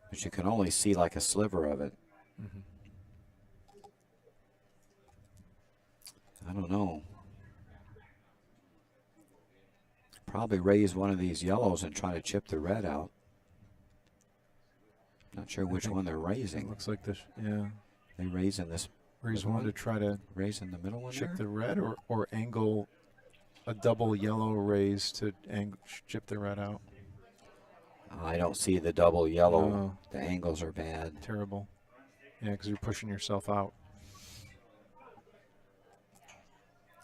but you can only see like a sliver of it. Mm-hmm. I don't know. Probably raise one of these yellows and try to chip the red out. Not sure which one they're raising. Looks like this. Yeah. They raise in this. Raise one to try to raise in the middle one. chip there? the red, or angle a double yellow raise to chip the red out. I don't see the double yellow. No. The angles are bad. Terrible. Yeah, because you're pushing yourself out.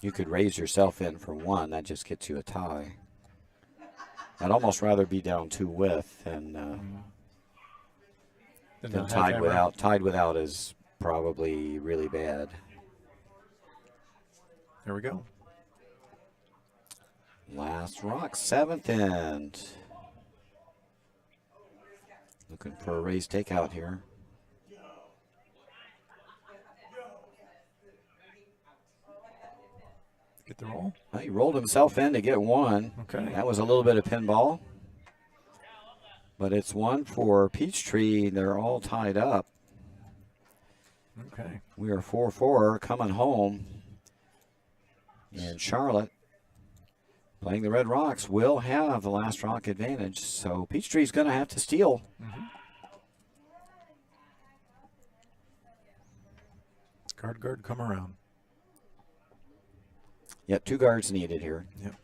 You could raise yourself in for 1. That just gets you a tie. I'd almost rather be down 2 with than Then tied without. Tied without is probably really bad. There we go. Last rock, 7th end. Looking for a raised takeout here. Get the roll. Well, he rolled himself in to get 1. Okay. That was a little bit of pinball. But it's 1 for Peachtree. They're all tied up. Okay. We are 4-4 coming home. And Charlotte, playing the Red Rocks, will have the last rock advantage. So Peachtree's going to have to steal. Mm-hmm. Guard, come around. Yep, 2 guards needed here. Yep.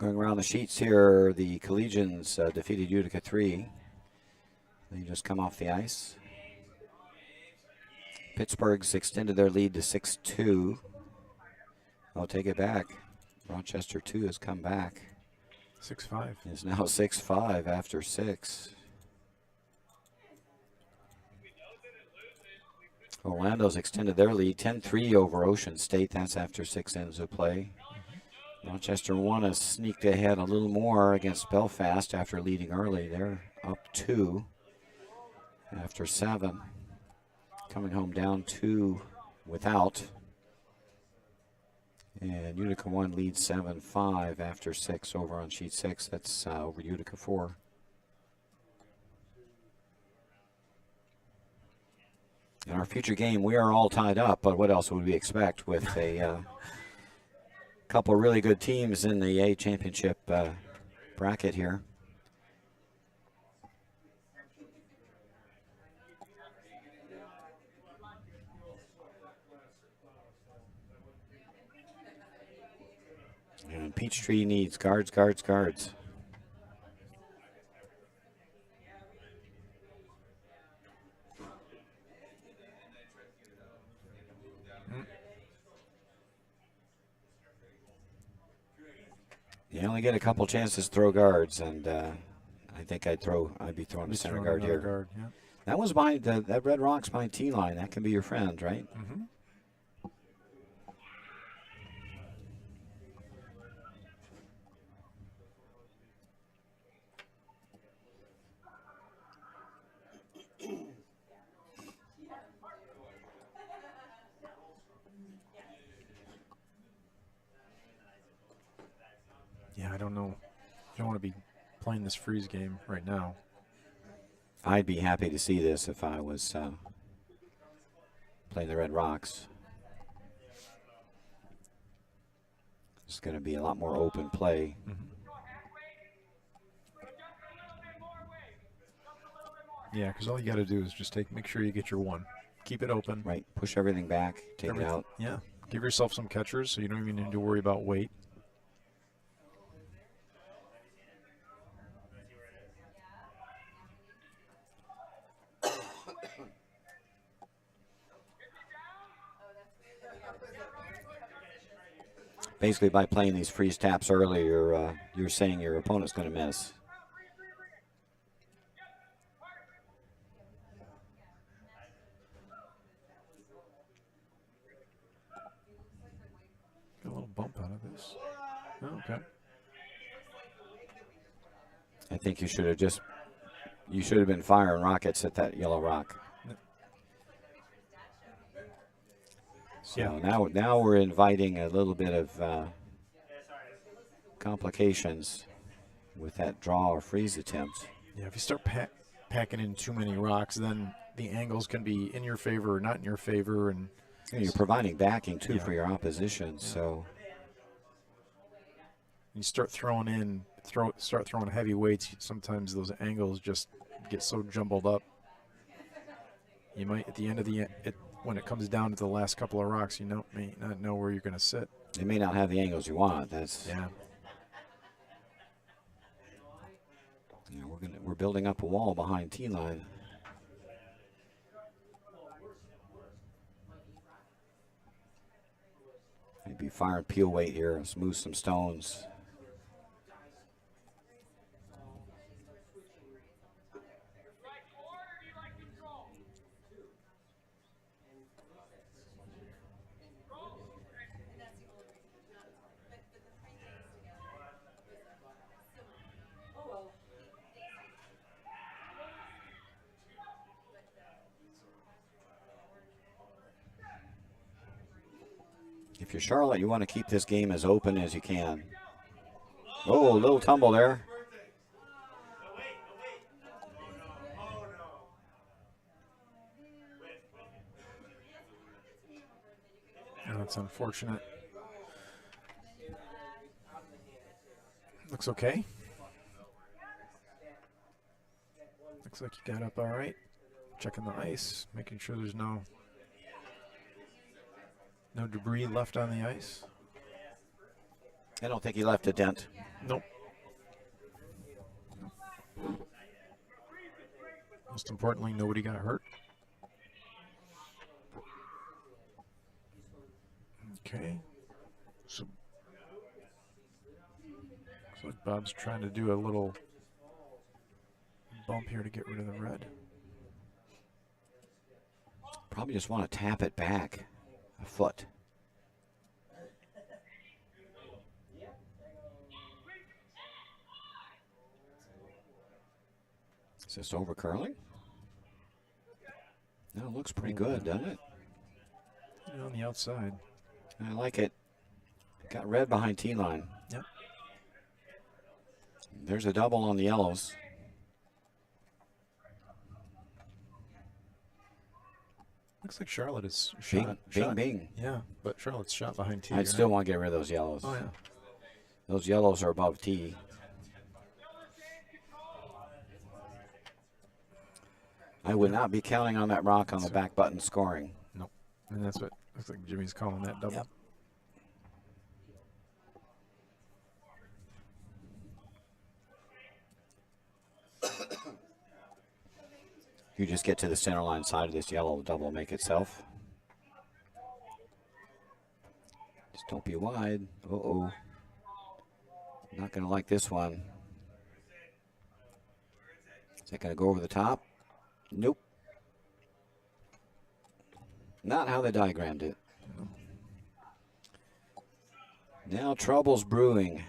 Going around the sheets here, the Collegians defeated Utica 3. They just come off the ice. Pittsburgh's extended their lead to 6-2. I'll take it back. Rochester 2 has come back. 6-5. It's now 6-5 after 6. Orlando's extended their lead 10-3 over Ocean State. That's after 6 innings of play. Rochester 1 has sneaked ahead a little more against Belfast after leading early. They're up 2 after 7. Coming home down 2 without. And Utica 1 leads 7-5 after 6 over on sheet 6. That's over Utica 4. In our future game, we are all tied up, but what else would we expect with a couple really good teams in the A championship bracket here? And Peachtree needs guards, guards, guards. You only get a couple chances to throw guards, and I think I'd be throwing a center guard here. Guard, yeah. That was behind that Red Rocks behind T-line. That can be your friend, right? Mm-hmm. Yeah, I don't know. I don't want to be playing this freeze game right now. I'd be happy to see this if I was playing the Red Rocks. It's going to be a lot more open play. Mm-hmm. Yeah, because all you got to do is just make sure you get your one. Keep it open. Right, push everything back, take it out. Yeah, give yourself some catchers so you don't even need to worry about weight. Basically, by playing these freeze taps early, you're saying your opponent's going to miss. Get a little bump out of this. Oh, okay. I think you should have been firing rockets at that yellow rock. So yeah. now we're inviting a little bit of complications with that draw or freeze attempt. Yeah, if you start packing in too many rocks, then the angles can be in your favor or not in your favor, and you're providing backing too yeah. for your opposition. Yeah. So you start throwing heavy weights. Sometimes those angles just get so jumbled up. You might at the end of when it comes down to the last couple of rocks, you may not know where you're going to sit. They may not have the angles you want. That's yeah. We're building up a wall behind T-line. Maybe firing peel weight here, smooth some stones. If you're Charlotte, you want to keep this game as open as you can. Oh, a little tumble there. Oh, that's unfortunate. Looks okay. Looks like you got up all right. Checking the ice, making sure there's no debris left on the ice. I don't think he left a dent. Nope. Most importantly, nobody got hurt. Okay. So looks like Bob's trying to do a little bump here to get rid of the red. Probably just want to tap it back a foot. Is this over curling? No, it looks pretty good, doesn't it? On the outside. I like it. Got red behind T line. Yep. There's a double on the yellows. Looks like Charlotte is shot. Bing, bing. Yeah, but Charlotte's shot behind T. I'd still want to get rid of those yellows. Oh, yeah. Those yellows are above T. I would not be counting on that rock on the back button scoring. Nope. And that's what looks like Jimmy's calling that double. Yep. You just get to the center line side of this yellow, the double will make itself. Just don't be wide. Uh-oh. Not going to like this one. Is that going to go over the top? Nope. Not how they diagrammed it. Now trouble's brewing.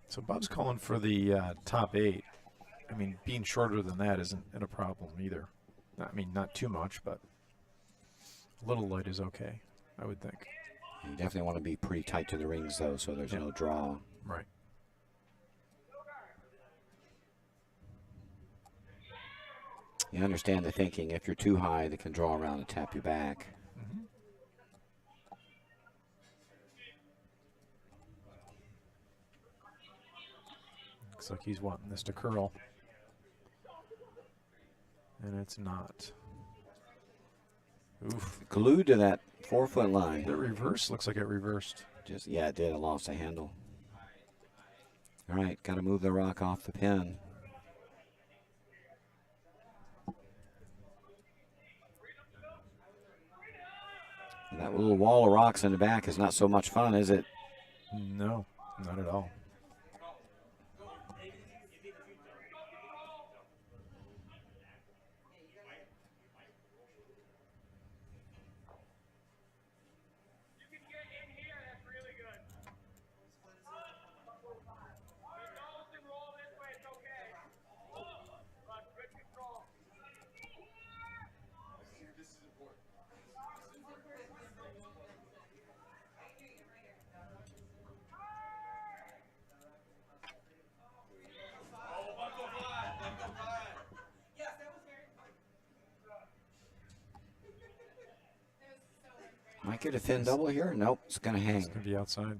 So Bob's calling for the top 8. I mean, being shorter than that isn't a problem either. I mean, not too much, but a little light is okay, I would think. You definitely want to be pretty tight to the rings, though, so there's no draw. Right. You understand the thinking. If you're too high, they can draw around and tap you back. Mm-hmm. Looks like he's wanting this to curl. And it's not. Oof. Glued to that 4-foot line. The reverse looks like it reversed. Just, yeah, it did. It lost the handle. All right, got to move the rock off the pin. That little wall of rocks in the back is not so much fun, is it? No, not at all. Might get a thin double here. Nope, it's going to hang. It's going to be outside.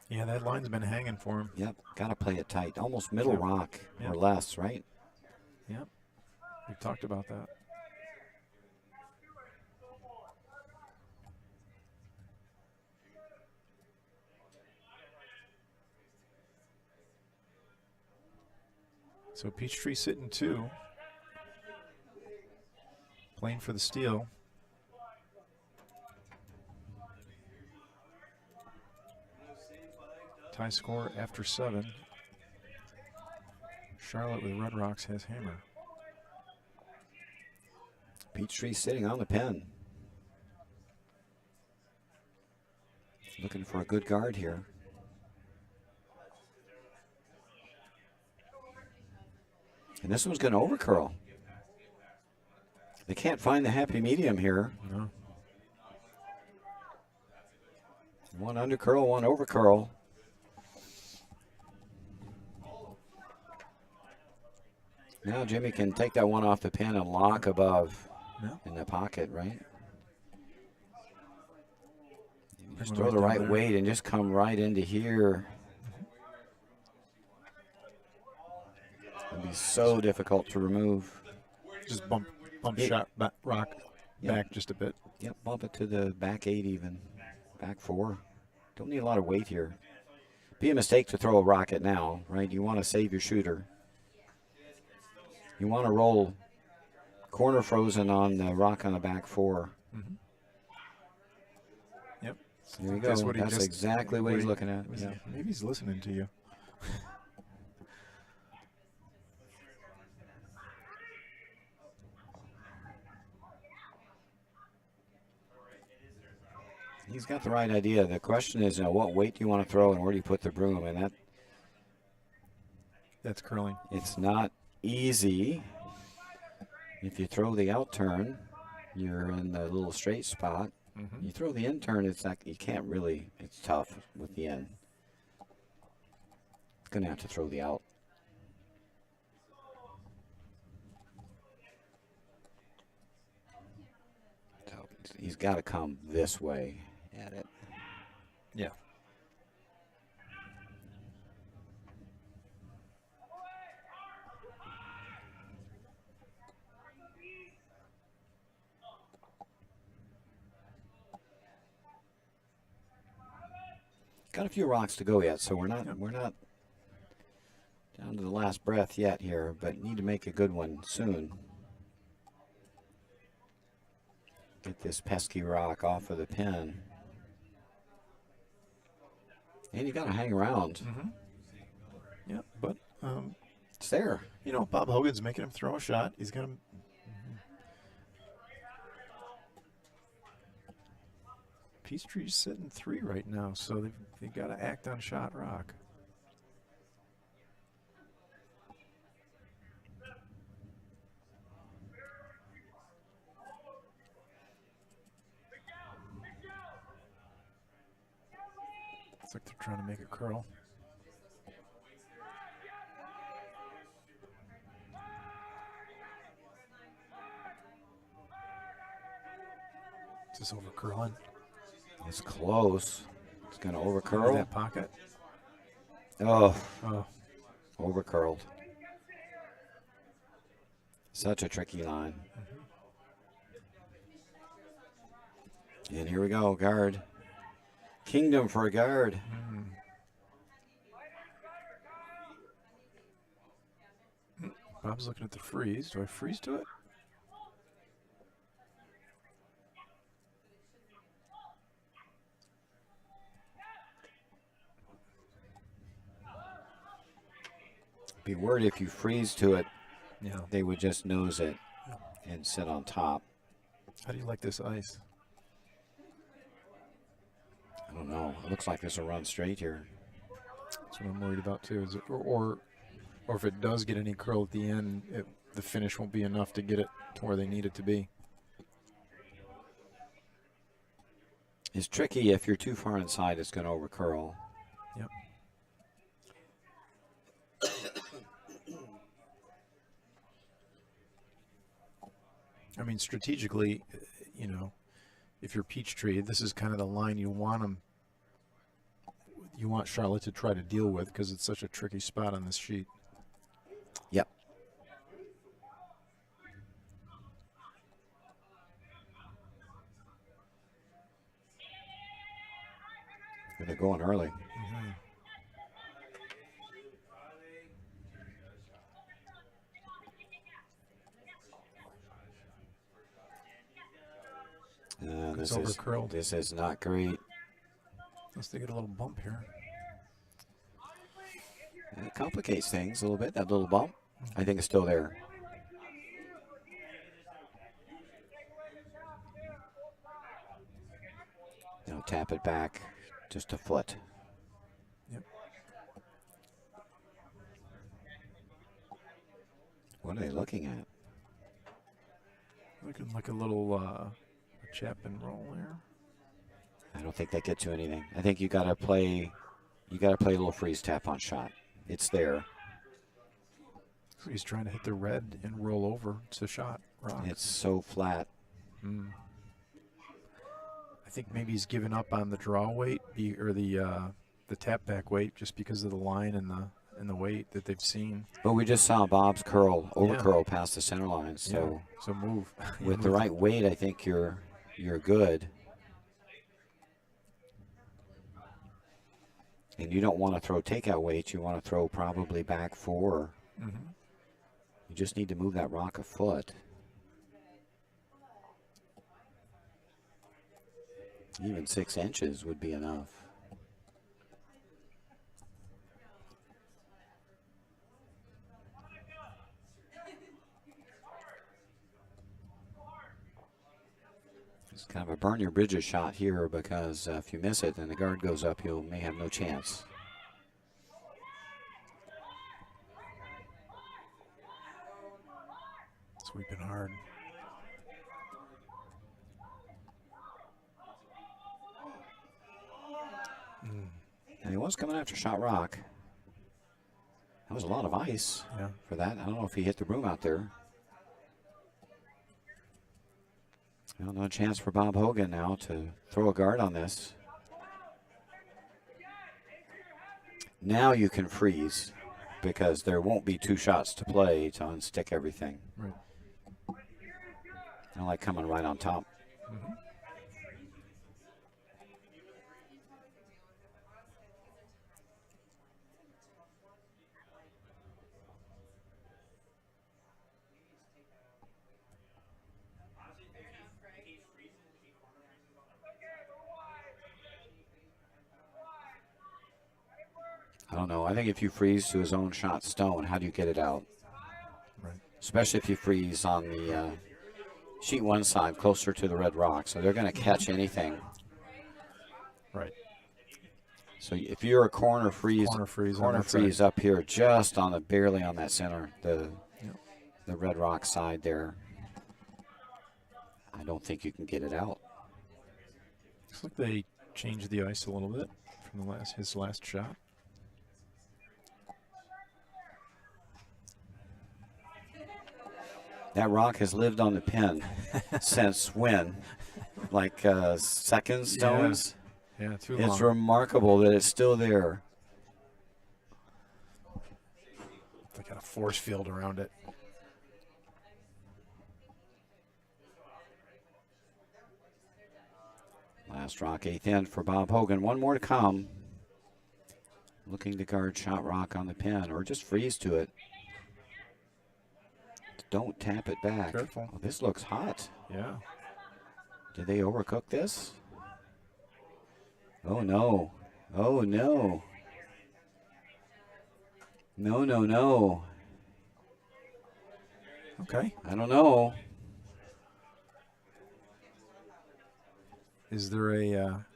Yeah, that line's been hanging for him. Yep, got to play it tight. Almost middle Yep. rock Yep. or less, right? Yep. We've talked about that. So Peachtree sitting 2. Playing for the steal. Tie score after 7. Charlotte with Red Rocks has hammer. Peachtree sitting on the pin. Looking for a good guard here. And this one's going to overcurl. They can't find the happy medium here. No. One undercurl, one overcurl. Now Jimmy can take that one off the pin and lock above in the pocket, right? Just throw the right weight and just come right into here. It'd be so difficult to remove. Just bump Yeah. shot rock Yeah. back just a bit. Yep, bump it to the back 8 even. Back 4. Don't need a lot of weight here. Be a mistake to throw a rocket now, right? You want to save your shooter. You want to roll corner frozen on the rock on the back 4. Mm-hmm. Yep. There you go. That's what he That's just- exactly what he's looking at. Was Yeah. he- Maybe he's listening to you. He's got the right idea. The question is, what weight do you want to throw and where do you put the broom? And That's curling. it's not easy. If you throw the out turn, you're in the little straight spot. Mm-hmm. You throw the in turn, it's like you can't really. It's tough with the in. Gonna have to throw the out. So he's got to come this way at it. Yeah. Got a few rocks to go yet, so we're not down to the last breath yet here, but need to make a good one soon. Get this pesky rock off of the pin. And you got to hang around. Mm-hmm. Yeah, but It's there. you know, Bob Hogan's making him throw a shot. He's gonna. Peachtree's sitting 3 right now, so they've got to act on shot rock. It's like they're trying to make it curl. Is this over curling? It's close. It's going to over Over curl. that pocket. Oh, Oh, over curled. Such a tricky line. And here we go, guard. Kingdom for a guard. Bob's looking at the freeze. Do I freeze to it? Be worried if you freeze to it, Yeah. they would just nose it and sit on top. How do you like this ice? I don't know. It looks like this will run straight here. That's what I'm worried about too. Is it, or if it does get any curl at the end, the finish won't be enough to get it to where they need it to be. It's tricky if you're too far inside, it's going to over curl. Yep. I mean, strategically, you know, if you're Peachtree, this is kind of the line you want them. You want Charlotte to try to deal with because it's such a tricky spot on this sheet. Yep. They're going early. It's over curled. This is not great. Unless they get a little bump here. It complicates things a little bit, that little bump. I think it's still there. Now tap it back just a foot. Yep. What are they looking at? Looking like a little chap and roll there. I don't think that gets you anything. I think you gotta play a little freeze tap on shot. It's there. So he's trying to hit the red and roll over. It's a shot. Rock. It's so flat. I think maybe he's given up on the draw weight or the tap back weight just because of the line and and the weight that they've seen. But we just saw Bob's over Yeah. curl past the center line. So So move. with the right weight, I think you're good. And you don't want to throw takeout weights. You want to throw probably back 4. Mm-hmm. You just need to move that rock a foot. Even 6 inches would be enough. It's kind of a burn your bridges shot here because if you miss it and the guard goes up, you may have no chance. Sweeping hard. And he was coming after shot rock. That was a lot of ice for that. I don't know if he hit the room out there. Well, no chance for Bob Hogan now to throw a guard on this. Now you can freeze because there won't be 2 shots to play to unstick everything. Right. I like coming right on top. Mm-hmm. I don't know. I think if you freeze to his own shot stone, how do you get it out? Right. Especially if you freeze on the sheet 1 side closer to the red rock. So they're going to catch anything. Right. So if you're a corner freeze up here just on the barely on that center, the red rock side there, I don't think you can get it out. Looks like they changed the ice a little bit from his last shot. That rock has lived on the pin since when? Like second stones? Yeah, too long. It's remarkable that it's still there. They got a force field around it. Last rock, 8th end for Bob Hogan. 1 more to come. Looking to guard shot rock on the pin or just freeze to it. Don't tap it back. Careful. Oh, this looks hot. Yeah. Did they overcook this? Oh, no. Oh, no. No, no, no. Okay. I don't know. Is there a...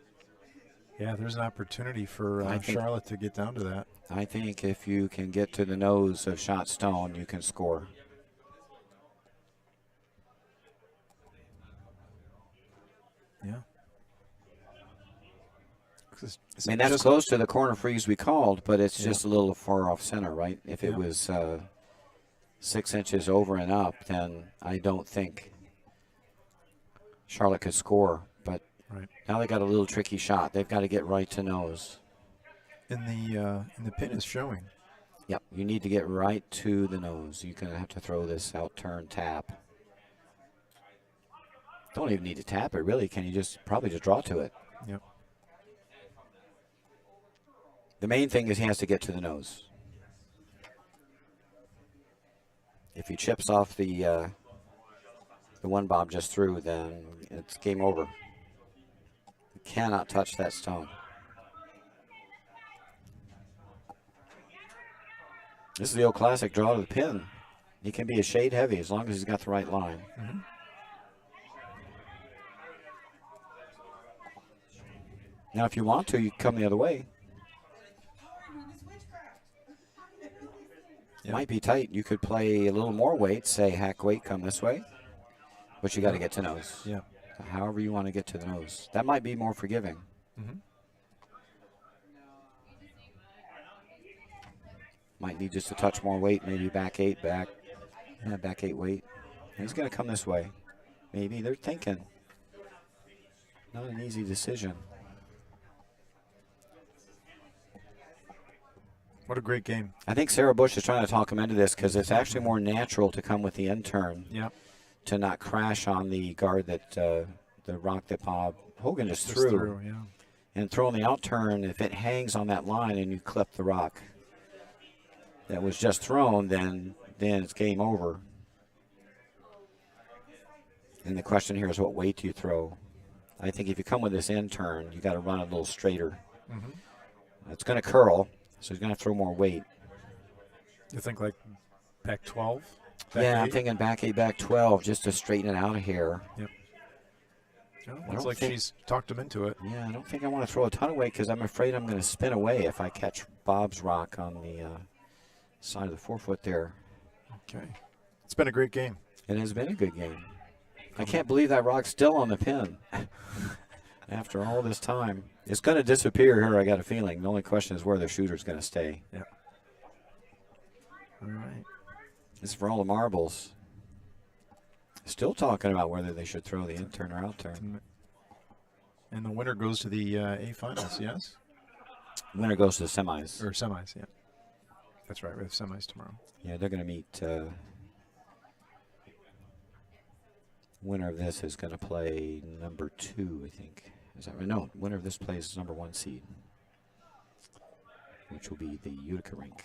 there's an opportunity for Charlotte to get down to that. I think if you can get to the nose of shot stone, you can score. Yeah. I mean, that's close to the corner freeze we called, but it's just a little far off center, right? If it was 6 inches over and up, then I don't think Charlotte could score. But now they got a little tricky shot. They've got to get right to nose. And the pin is showing. Yep, you need to get right to the nose. You're going to have to throw this out turn tap. Don't even need to tap it, really. Can you probably just draw to it? Yep. The main thing is he has to get to the nose. If he chips off the one Bob just threw, then it's game over. You cannot touch that stone. This is the old classic draw to the pin. He can be a shade heavy as long as he's got the right line. Mm-hmm. Now, if you want to, you can come the other way. It might be tight. You could play a little more weight, say hack weight, come this way. But you got to get to nose. Yeah. However you want to get to the nose. That might be more forgiving. Mm-hmm. Might need just a touch more weight, maybe back 8 weight. He's going to come this way. Maybe they're thinking. Not an easy decision. What a great game. I think Sarah Bush is trying to talk him into this because it's actually more natural to come with the end turn. Yeah. To not crash on the guard that the rock that Bob Hogan just threw. Yeah. And throwing the out turn, if it hangs on that line and you clip the rock that was just thrown, then it's game over. And the question here is, what weight do you throw? I think if you come with this end turn, you got to run it a little straighter. It's going to curl, so he's going to throw more weight. You think like back 12? I'm thinking back 8, back 12, just to straighten it out of here. Yep. Looks like she's talked him into it. Yeah, I don't think I want to throw a ton of weight because I'm afraid I'm going to spin away if I catch Bob's rock on the side of the forefoot there. Okay. It's been a great game. It has been a good game. I can't believe that rock's still on the pin after all this time. It's going to disappear here, I got a feeling. The only question is where the shooter's going to stay. Yeah. All right. This is for all the marbles. Still talking about whether they should throw the in turn or out turn. And the winner goes to the A finals, yes? Winner goes to the semis. Or semis, yeah. That's right, we have semis tomorrow. Yeah, they're going to meet. Winner of this is going to play number 2, I think. Is that right? No, winner of this plays number 1 seed, which will be the Utica rink.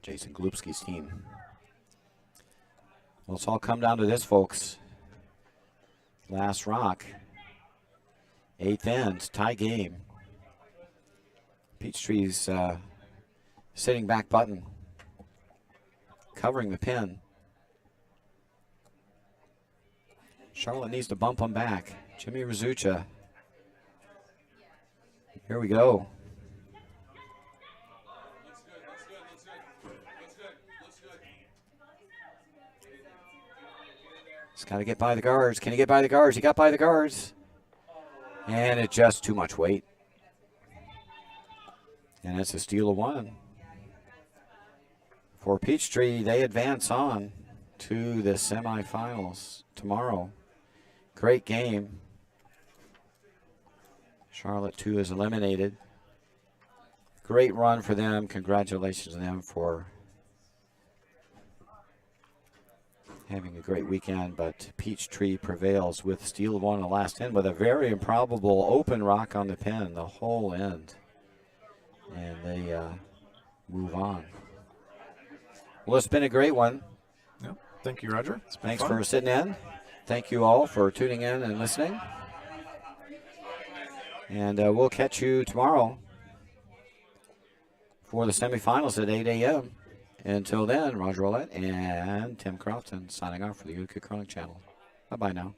Jason Glupski's team. Well, it's all come down to this, folks. Last rock. 8th end, tie game. Peachtree's sitting back button, covering the pin. Charlotte needs to bump him back. Jimmy Rizucha. Here we go. He's got to get by the guards. Can he get by the guards? He got by the guards. And it's just too much weight. And it's a steal of 1. For Peachtree, they advance on to the semifinals tomorrow. Great game. Charlotte 2 is eliminated. Great run for them. Congratulations to them for having a great weekend, but Peachtree prevails with steal of 1 in the last end with a very improbable open rock on the pin, the whole end. And they move on. Well, it's been a great one. Yep. Thank you, Roger. It's been Thanks fun. for sitting in. Thank you all for tuning in and listening. And we'll catch you tomorrow for the semifinals at 8 a.m. Until then, Roger Roulette and Tim Crofton signing off for the Utica Curling Channel. Bye-bye now.